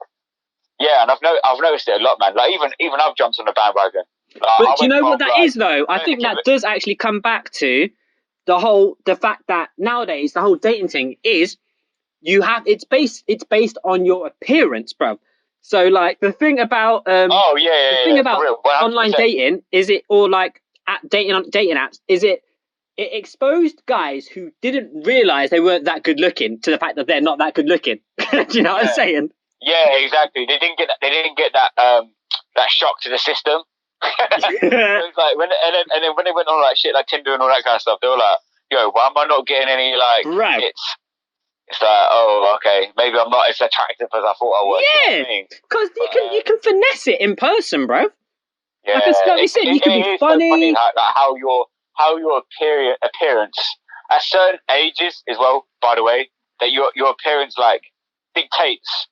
and I've noticed it a lot, man. Like even I've jumped on the bandwagon. But do you know what that is, though? I think that does actually come back to the fact that nowadays the whole dating thing is. It's based on your appearance, bro. So like the thing about online dating is it, or like at dating apps, is it exposed guys who didn't realize they weren't that good looking to the fact that they're not that good looking. Do you know what I'm saying? Yeah, exactly. They didn't get that shock to the system. It was like and then when they went on like shit like Tinder and all that kind of stuff, they were like, yo, why am I not getting any like hits? It's like, oh, okay, maybe I'm not as attractive as I thought I was. Yeah, because you can finesse it in person, bro. Yeah, like we said, you can be funny. So funny how your appearance at certain ages as well. By the way, that your appearance like dictates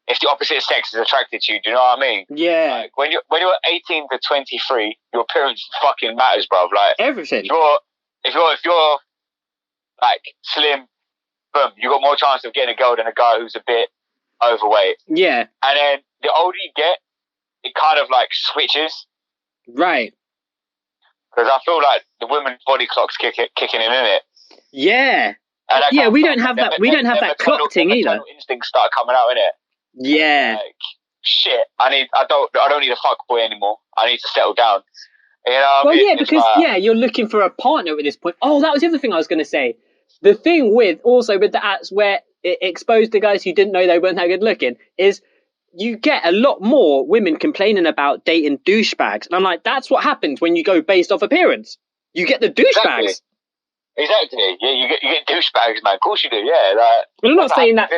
if the opposite sex is attracted to you. Do you know what I mean? Yeah. Like when you're 18 to 23, your appearance fucking matters, bro. Like everything. If you're like slim. Boom, you got more chance of getting a girl than a guy who's a bit overweight. Yeah. And then the older you get, it kind of like switches. Right. Because I feel like the women's body clock's kicking in it. Yeah. And we don't have that. We don't have that clock thing either. Instincts start coming out in it. Yeah. Like, shit. I don't need a fuck boy anymore. I need to settle down. You know what I mean? Yeah, because you're looking for a partner at this point. Oh, that was the other thing I was going to say. The thing with the apps where it exposed the guys who didn't know they weren't that good looking is you get a lot more women complaining about dating douchebags. And I'm like, that's what happens when you go based off appearance. You get the douchebags. Exactly. Yeah, you get douchebags, man. Of course you do, yeah. Like, well, I'm not saying that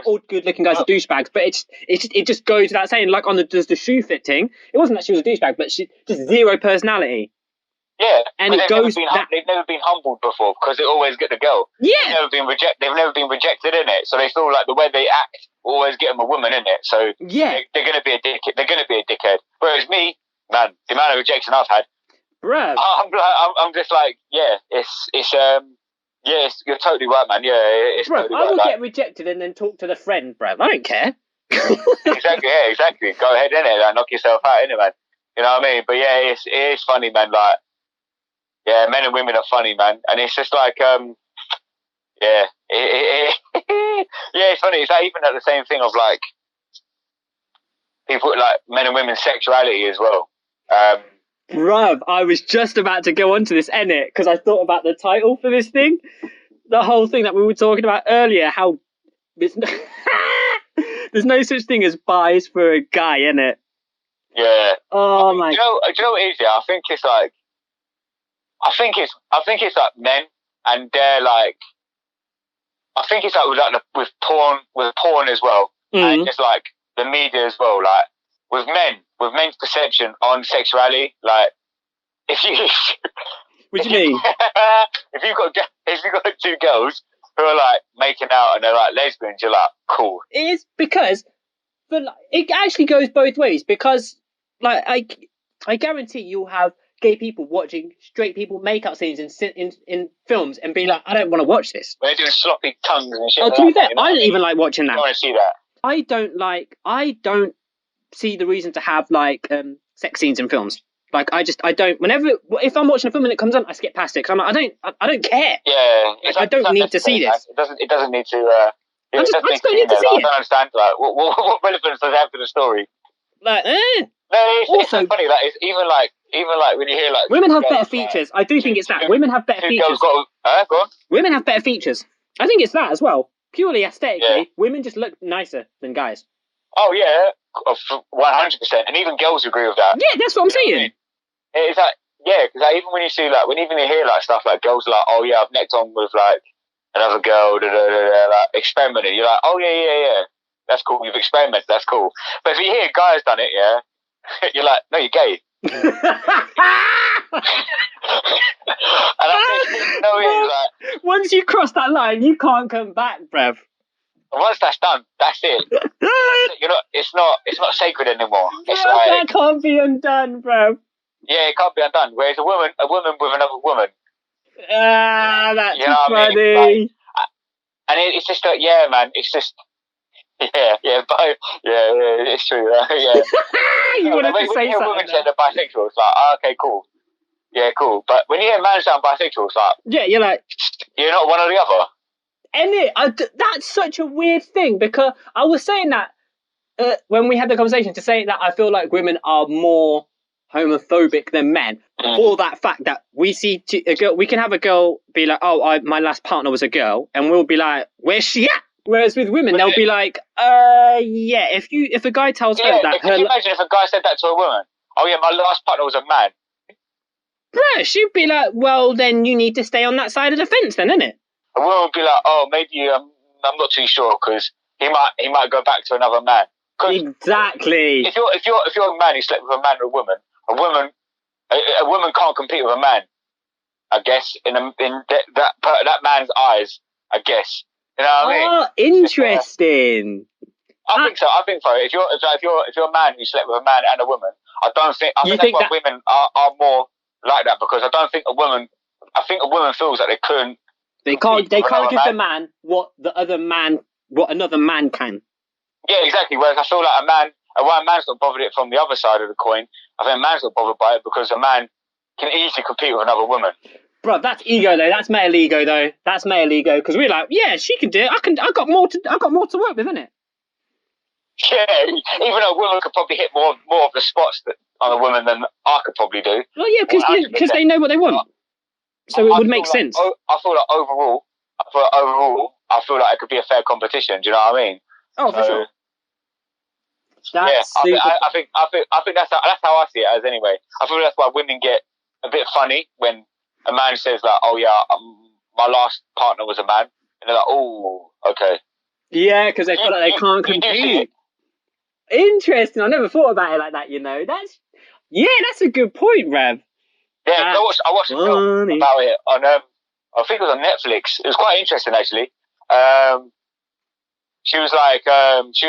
all good-looking guys are douchebags, but it just goes without saying, like on the shoe fit thing, it wasn't that she was a douchebag, but she just zero personality. Yeah, and it goes. They've never been humbled before because they always get the girl. Yeah, they've never been rejected in it, so they feel like the way they act always get them a woman in it. So they're gonna be a dick. They're gonna be a dickhead. Whereas me, man, the amount of rejection I've had, bruh, I'm just like, you're totally right, man. Yeah, it's bruh, totally I will right, get rejected and then talk to the friend, bruv. I don't care. Exactly, yeah, exactly. Go ahead, innit? Like, knock yourself out, innit, man? You know what I mean? But yeah, it is funny, man. Like, yeah, men and women are funny, man. And it's just like, yeah, yeah, it's funny. It's like even at the same thing of like people like men and women's sexuality as well. Bruv, I was just about to go on to this, innit? Because I thought about the title for this thing. The whole thing that we were talking about earlier, how there's no such thing as bias for a guy, innit? Yeah. Oh my. Do you know what it is? Yeah, I think it's like men, and they're like, I think it's like with porn as well, and just like the media as well. Like with men's perception on sexuality, like if you, what do you mean? if you've got two girls who are like making out and they're like lesbians, you're like, cool. It is because, but it actually goes both ways because, like, I guarantee you'll have gay people watching straight people make out scenes in films and be like, I don't want to watch this. They're doing sloppy tongues and shit. Oh, to be fair, I don't even like watching that. I don't want to see that. I don't see the reason to have like sex scenes in films. Like I don't. If I'm watching a film and it comes on, I skip past it because I'm like, I don't care. Yeah, I don't need to see this. It doesn't need to. I just don't need to see it. I don't understand. Like, what relevance does it have to the story? Like, No, it's so funny. Like, it's even like when you hear like women have better features. I do think it's that women have better features. Go on. Women have better features. I think it's that as well. Purely aesthetically, women just look nicer than guys. Oh yeah, 100%, and even girls agree with that. Yeah, that's what I'm saying. I mean? It's like because like, even when you see like when you hear like stuff like girls are like, oh yeah, I've necked on with like another girl, like experimenting. You're like, oh yeah, that's cool. You've experimented, that's cool. But if you hear guys done it, you're like, no, you're gay. And I think, like, once you cross that line, you can't come back, bruv. Once that's done, that's it. It's not sacred anymore. It's like, that can't be undone, bruv. Yeah, it can't be undone. Whereas a woman with another woman. That's funny. I mean? Like, and it's just like, yeah, man. It's just, yeah, it's true. Yeah. You wanted to say something. When you hear a woman say they're bisexual, it's like, oh, okay, cool. Yeah, cool. But when you hear a man sound bisexual, it's like, yeah, you're like, you're not one or the other. That's such a weird thing because I was saying that when we had the conversation to say that I feel like women are more homophobic than men for that fact that we see a girl, we can have a girl be like, oh, my last partner was a girl, and we'll be like, where's she at? Whereas with women, they'll be like, yeah. If a guy tells her that, can you imagine if a guy said that to a woman? Oh yeah, my last partner was a man. Bruh, she'd be like, well, then you need to stay on that side of the fence, then, innit? A woman would be like, oh, maybe I'm not too sure because he might go back to another man. Exactly. If you're a man who slept with a man or a woman can't compete with a man. I guess in that man's eyes, I guess. You know what I mean? Oh, interesting. I think so. If you're a man who slept with a man and a woman, I think that's why women are more like that because I don't think a woman. I think a woman feels that they couldn't. They can't give the man what another man can. Yeah, exactly. Whereas I feel like why a man's not bothered it from the other side of the coin. I think a man's not bothered by it because a man can easily compete with another woman. Bro, that's ego though. That's male ego though. That's male ego because we're like, yeah, she can do it. I got more to work with, innit? Yeah, even a woman could probably hit more of the spots on a woman than I could probably do. Well, yeah, because they know what they want. So it would make sense. I feel like overall, I feel like it could be a fair competition. Do you know what I mean? Oh, for sure. I think that's how I see it as anyway. I feel that's why women get a bit funny when a man says like, "Oh yeah, my last partner was a man," and they're like, "Oh, okay." Yeah, because they feel like they can't compete. Interesting. I never thought about it like that. You know, that's a good point, Rev. Yeah, I watched a film about it on I think it was on Netflix. It was quite interesting actually. She was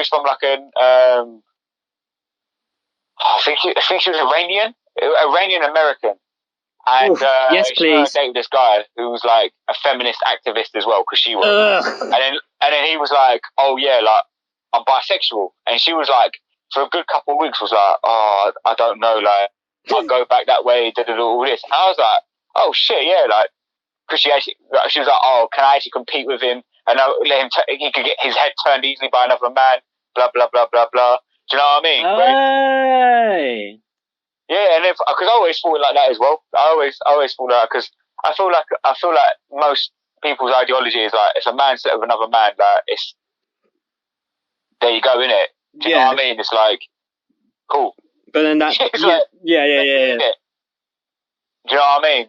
from like an I think she was Iranian American, and yes, please. She dated this guy who was like a feminist activist as well because she was, and then he was like, oh yeah, like I'm bisexual. And she was like, for a good couple of weeks, was like, oh, I don't know, like, I'll go back that way, all this. And I was like, oh shit, yeah, like, because she was like, oh, can I actually compete with him? And I'll let him, he could get his head turned easily by another man, blah, blah, blah, blah, blah. Do you know what I mean? Hey. Yeah, and because I always thought like that as well. I always thought that, because I feel like most people's ideology is like, if a man slept with another man, like, it's, there you go, innit? Do you know what I mean? It's like, cool. But then that, yeah. Do you know what I mean?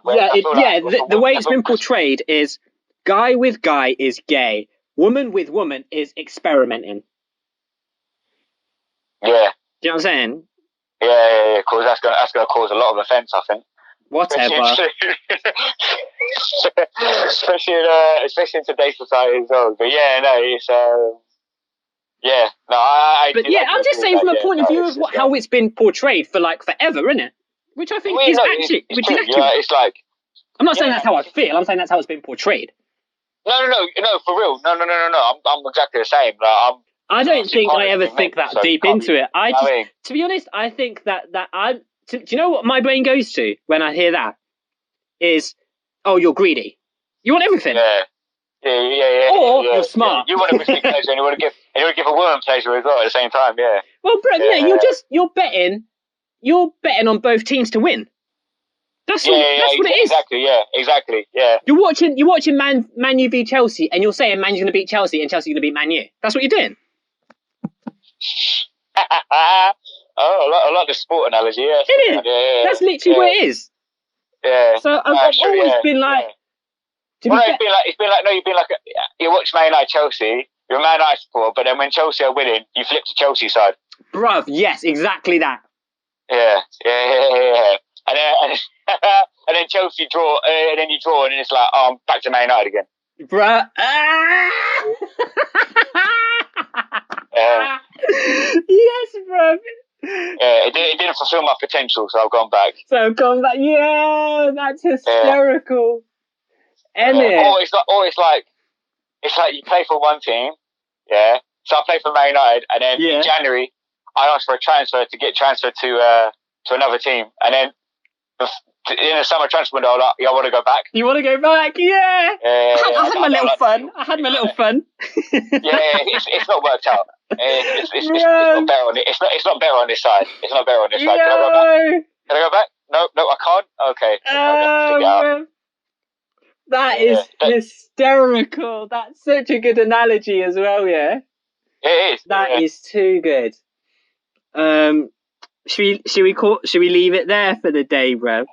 The way it's been portrayed is guy with guy is gay, woman with woman is experimenting. Yeah. Do you know what I'm saying? Yeah. Because that's gonna cause a lot of offence, I think. Whatever. especially in today's society as well. But yeah, no, it's yeah, no, I'm just saying from a point of view of how it's been portrayed for like forever, innit? Which I think is actually. It's like. I'm not saying that's how I feel. I'm saying that's how it's been portrayed. No, for real. No. I'm exactly the same. Like, I don't think I ever think that deep into it. To be honest, I think that I'm. Do you know what my brain goes to when I hear that? Is, oh, you're greedy. You want everything. Yeah. Or you're smart. You want to receive pleasure, and you want to give a woman pleasure as well at the same time. Yeah. Well, bro, you're betting on both teams to win. That's what it is. Exactly. Yeah. You're watching Man U v Chelsea, and you're saying Man U's going to beat Chelsea, and Chelsea's going to beat Man U. That's what you're doing. I like the sport analogy. Yeah. Isn't it? Yeah. That's literally what it is. Yeah. So I've always been like. You've been like you watch Man United Chelsea. You're a Man United supporter, but then when Chelsea are winning, you flip to Chelsea side. Bruv, yes, exactly that. Yeah. And then Chelsea draw, and then you draw, and then it's like, oh, I'm back to Man United again. Bruh. Yes, bruv. Yeah, it didn't fulfill my potential, so I've gone back. Yeah, that's hysterical. Or it's like you play for one team, yeah. So I play for Man United, and then in January I asked for a transfer to get transferred to another team, and then in the summer transfer window, I want to go back. You want to go back? Yeah. I had my little fun. It's not worked out. It's not better on it. It's not better on this side. It's not better on this side. Can I go back? No, I can't. Okay. That is hysterical. That's such a good analogy as well. Yeah. It is. That is too good. Should we leave it there for the day, bro?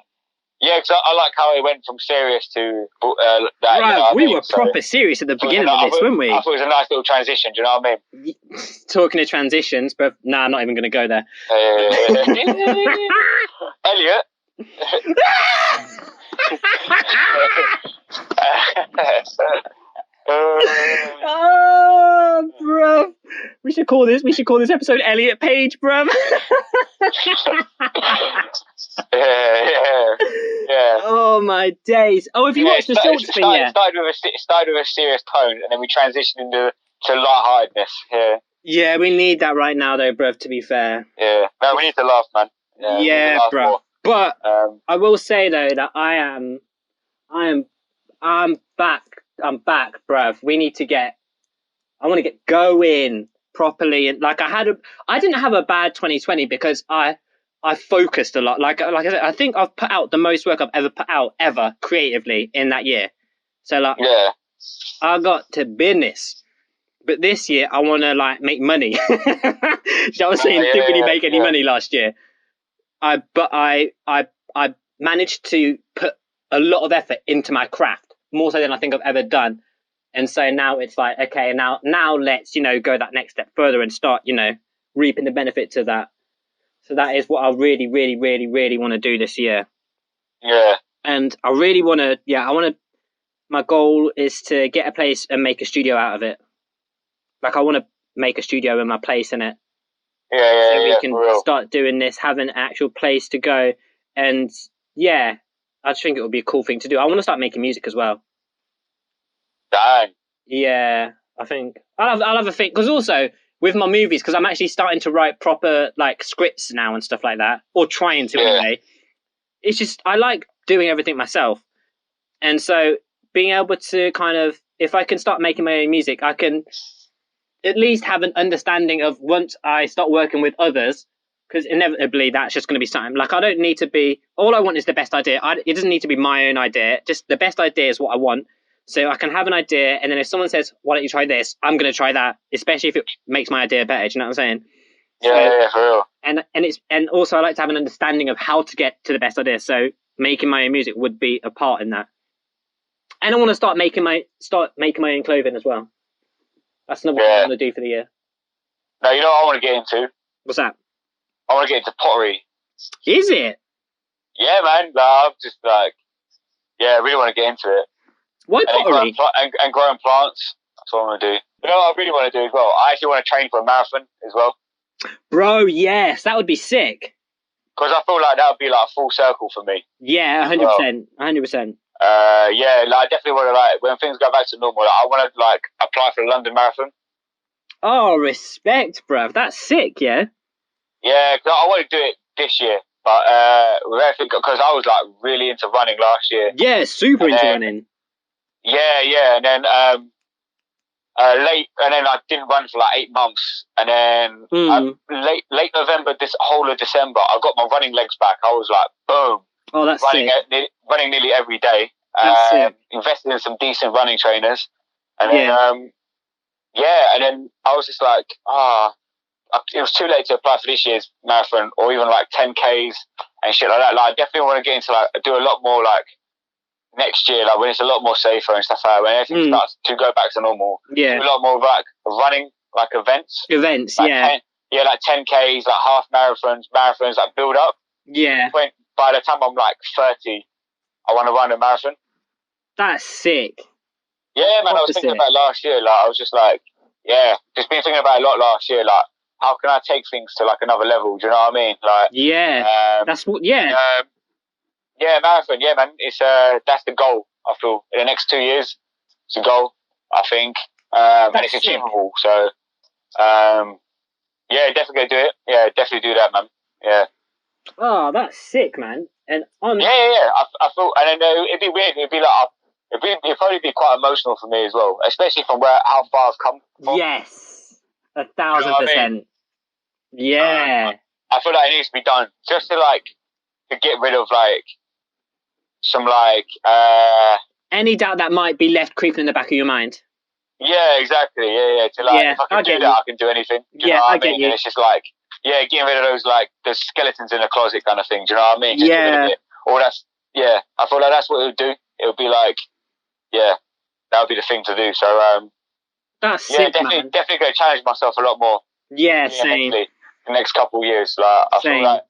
Yeah, because I like how it went from serious to that. Right, we were proper serious at the beginning of this, weren't we? I thought it was a nice little transition. Do you know what I mean? Talking of transitions, but I'm not even going to go there. Elliot. Oh, bruv. We should call this episode Elliot Page, bruv. Yeah. Oh my days. Oh, have you watched the shorts thing yet? It started with a serious tone, and then we transitioned into lightheartedness. Yeah, we need that right now, though, bruv. To be fair. Yeah. No, we need to laugh, man. Yeah, bruv. More. But I will say though that I'm back. I'm back, bruv. I want to get going properly, and like I didn't have a bad 2020 because I focused a lot. Like I said, I think I've put out the most work I've ever put out ever creatively in that year. So like, I got to business. But this year I want to like make money. You know what I'm saying? Didn't really make any money last year. But I managed to put a lot of effort into my craft, more so than I think I've ever done. And so now it's like, okay, now let's, go that next step further and start, reaping the benefits of that. So that is what I really, really, really, really want to do this year. Yeah. And I really want to, my goal is to get a place and make a studio out of it. Like I want to make a studio in my place in it. Yeah, so we can start doing this, having an actual place to go. And I just think it would be a cool thing to do. I want to start making music as well. Dang. Yeah, I think I'll have a think, because also with my movies, because I'm actually starting to write proper like scripts now and stuff like that, or trying to anyway. It's just I like doing everything myself, and so being able to kind of, if I can start making my own music, I can at least have an understanding of once I start working with others, because inevitably that's just going to be something like I don't need to be. All I want is the best idea. It doesn't need to be my own idea. Just the best idea is what I want. So I can have an idea, and then if someone says, "Why don't you try this?" I'm going to try that, especially if it makes my idea better. Do you know what I'm saying? Yeah, for real. And also I like to have an understanding of how to get to the best idea. So making my own music would be a part in that. And I want to start making my own clothing as well. That's another thing I want to do for the year. Now, you know what I want to get into? What's that? I want to get into pottery. Is it? Yeah, man. I'm just like, I really want to get into it. Why pottery? And growing plants. That's what I want to do. You know what I really want to do as well? I actually want to train for a marathon as well. Bro, yes, that would be sick. Because I feel like that would be like a full circle for me. Yeah, 100%. 100%. I definitely want to, like, when things go back to normal, I want to, like, apply for the London Marathon. Oh, respect, bruv. That's sick, yeah? Yeah, because I want to do it this year. But with everything, because I was, like, really into running last year. Yeah, super into running. Yeah, and then I didn't run for, like, 8 months. And then late November, this whole of December, I got my running legs back. I was like, boom. Oh, that's running sick. Running nearly every day. Invested in some decent running trainers. And then, and then I was just like, it was too late to apply for this year's marathon or even like 10Ks and shit like that. Like, I definitely want to get into, like, do a lot more, like, next year, like, when it's a lot more safer and stuff like that, when everything starts to go back to normal. Yeah. Do a lot more, like, running, like, events. Events, like yeah. Like 10Ks, like half marathons, like, build up. Yeah. By the time I'm like 30, I want to run a marathon. That's sick. Yeah, man, I was thinking about it last year. Like, I was just like, just been thinking about it a lot last year. Like, how can I take things to, like, another level? Do you know what I mean? Like, that's what. Yeah, marathon. Yeah, man, it's that's the goal. I feel in the next 2 years, it's a goal. I think, and it's achievable. Sick. So, definitely gonna do it. Yeah, definitely do that, man. Yeah. Oh, that's sick, man. And I feel, and then it'd be weird. It'd be like, it'd probably be quite emotional for me as well, especially from how far I've come from. Yes, 1,000%. I mean? Yeah. I feel like it needs to be done just to get rid of, like, some, like, any doubt that might be left creeping in the back of your mind. Yeah, exactly. Yeah. To, like, if I can do that, I can do anything. Do you know what I mean? And it's just like, getting rid of those, like, the skeletons in the closet kind of thing. Do you know what I mean? Just get rid of it. Or I feel like that's what it would do. It would be like, that would be the thing to do. So, that's sick, definitely man. Definitely going to challenge myself a lot more. Yeah, same. The next couple of years, like, I feel like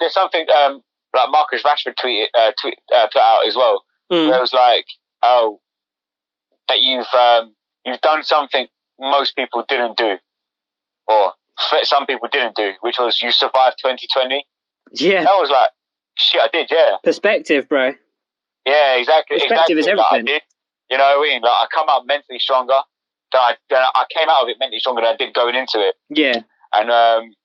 there's something like Marcus Rashford put out as well. Where it was like, that you've done something most people didn't do, or some people didn't do, which was you survived 2020. Yeah, that was like, shit, I did. Yeah, perspective, bro. Yeah, exactly. Perspective is everything. Like, I did. You know what I mean? Like, I come out mentally stronger. I came out of it mentally stronger than I did going into it. Yeah. And like,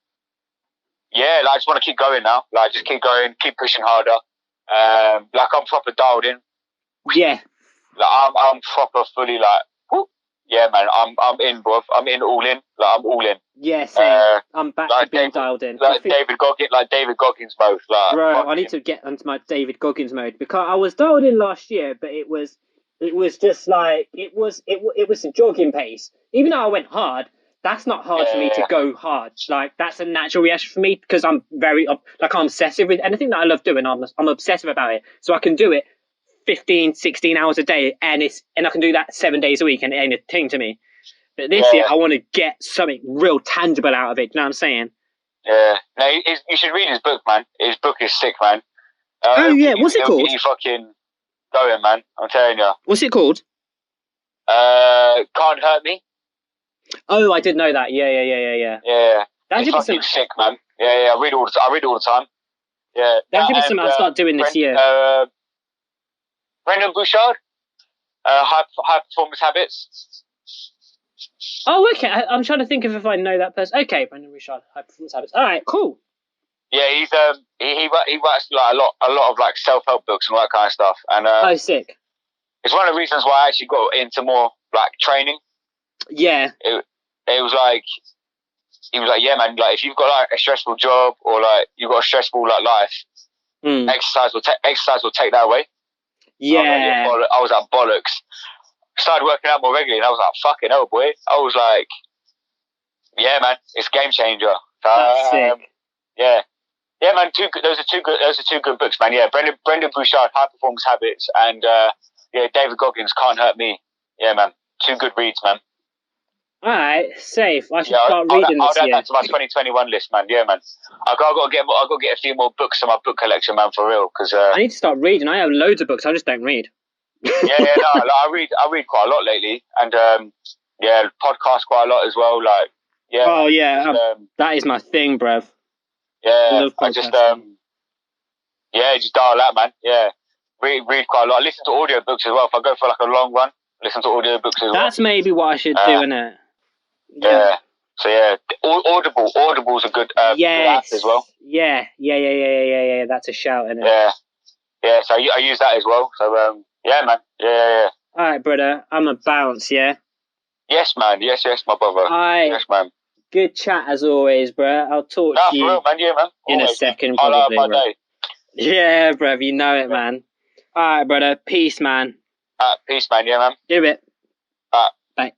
I just want to keep going now. Like, just keep going, keep pushing harder. Like, I'm proper dialed in. Yeah. Like, I'm proper fully like, whoop. Yeah, man. I'm in, bro. I'm in, all in. Like, I'm all in. Yeah, same. I'm back to being dialed in. Like David Goggins mode. Like, bro, I need to get onto my David Goggins mode, because I was dialed in last year, but it was just like it was a jogging pace. Even though I went hard, that's not hard for me to go hard. Like, that's a natural reaction for me, because I'm very I'm obsessive with anything that I love doing. I'm obsessive about it, so I can do it 15, 16 hours a day, and I can do that 7 days a week, and it ain't a thing to me. But this year, I want to get something real tangible out of it. You know what I'm saying? Yeah. No, you should read his book, man. His book is sick, man. What's it called? You fucking going, man. I'm telling you. What's it called? Can't Hurt Me. Oh, I did know that. Yeah. Yeah. It's fucking sick, man. Yeah. I read all the time. Yeah. That'll give me something I'll start doing this year. Brendan Bouchard. High Performance Habits. Oh, okay. I'm trying to think of if I know that person. Okay, Brendan Bouchard, High Performance Habits. All right, cool. Yeah, he's he writes like a lot of like self-help books and all that kind of stuff. And oh, sick. It's one of the reasons why I actually got into more like training. Yeah. It was like, he was like, yeah, man, like if you've got like a stressful job or like you've got a stressful like life, exercise will take that away. Yeah. I was like, bollocks. Started working out more regularly, and I was like, fucking hell, boy. I was like, yeah, man, it's a game changer. That's sick. Yeah, man. Those are two good books, man. Yeah, Brendan Bouchard, High Performance Habits, and David Goggins, Can't Hurt Me. Yeah, man, two good reads, man. All right, safe. I should start reading this year. I'll add that to my 2021 list, man. Yeah, man. I've got to get a few more books in my book collection, man, for real. Because I need to start reading. I have loads of books. I just don't read. I read quite a lot lately, and podcast quite a lot as well. Like, yeah. Oh yeah, that is my thing, bruv. Yeah, I just just dial out, man. Yeah, read quite a lot. I listen to audiobooks as well. If I go for like a long run, listen to audiobooks as well. That's maybe what I should do, innit? Yeah. So yeah, Audible's a good app as well. Yeah. That's a shout, innit? Yeah. So I use that as well. So yeah, man. Yeah. All right, brother. I'm a bounce. Yeah. Yes, man. Yes, my brother. Yes, man. Good chat as always, bro. I'll talk to you for real, man. Yeah, man. in a second, probably. My day. Yeah, bruv. You know it, man. All right, brother. Peace, man. Peace, man. Yeah, man. Do it. Bye. Bye.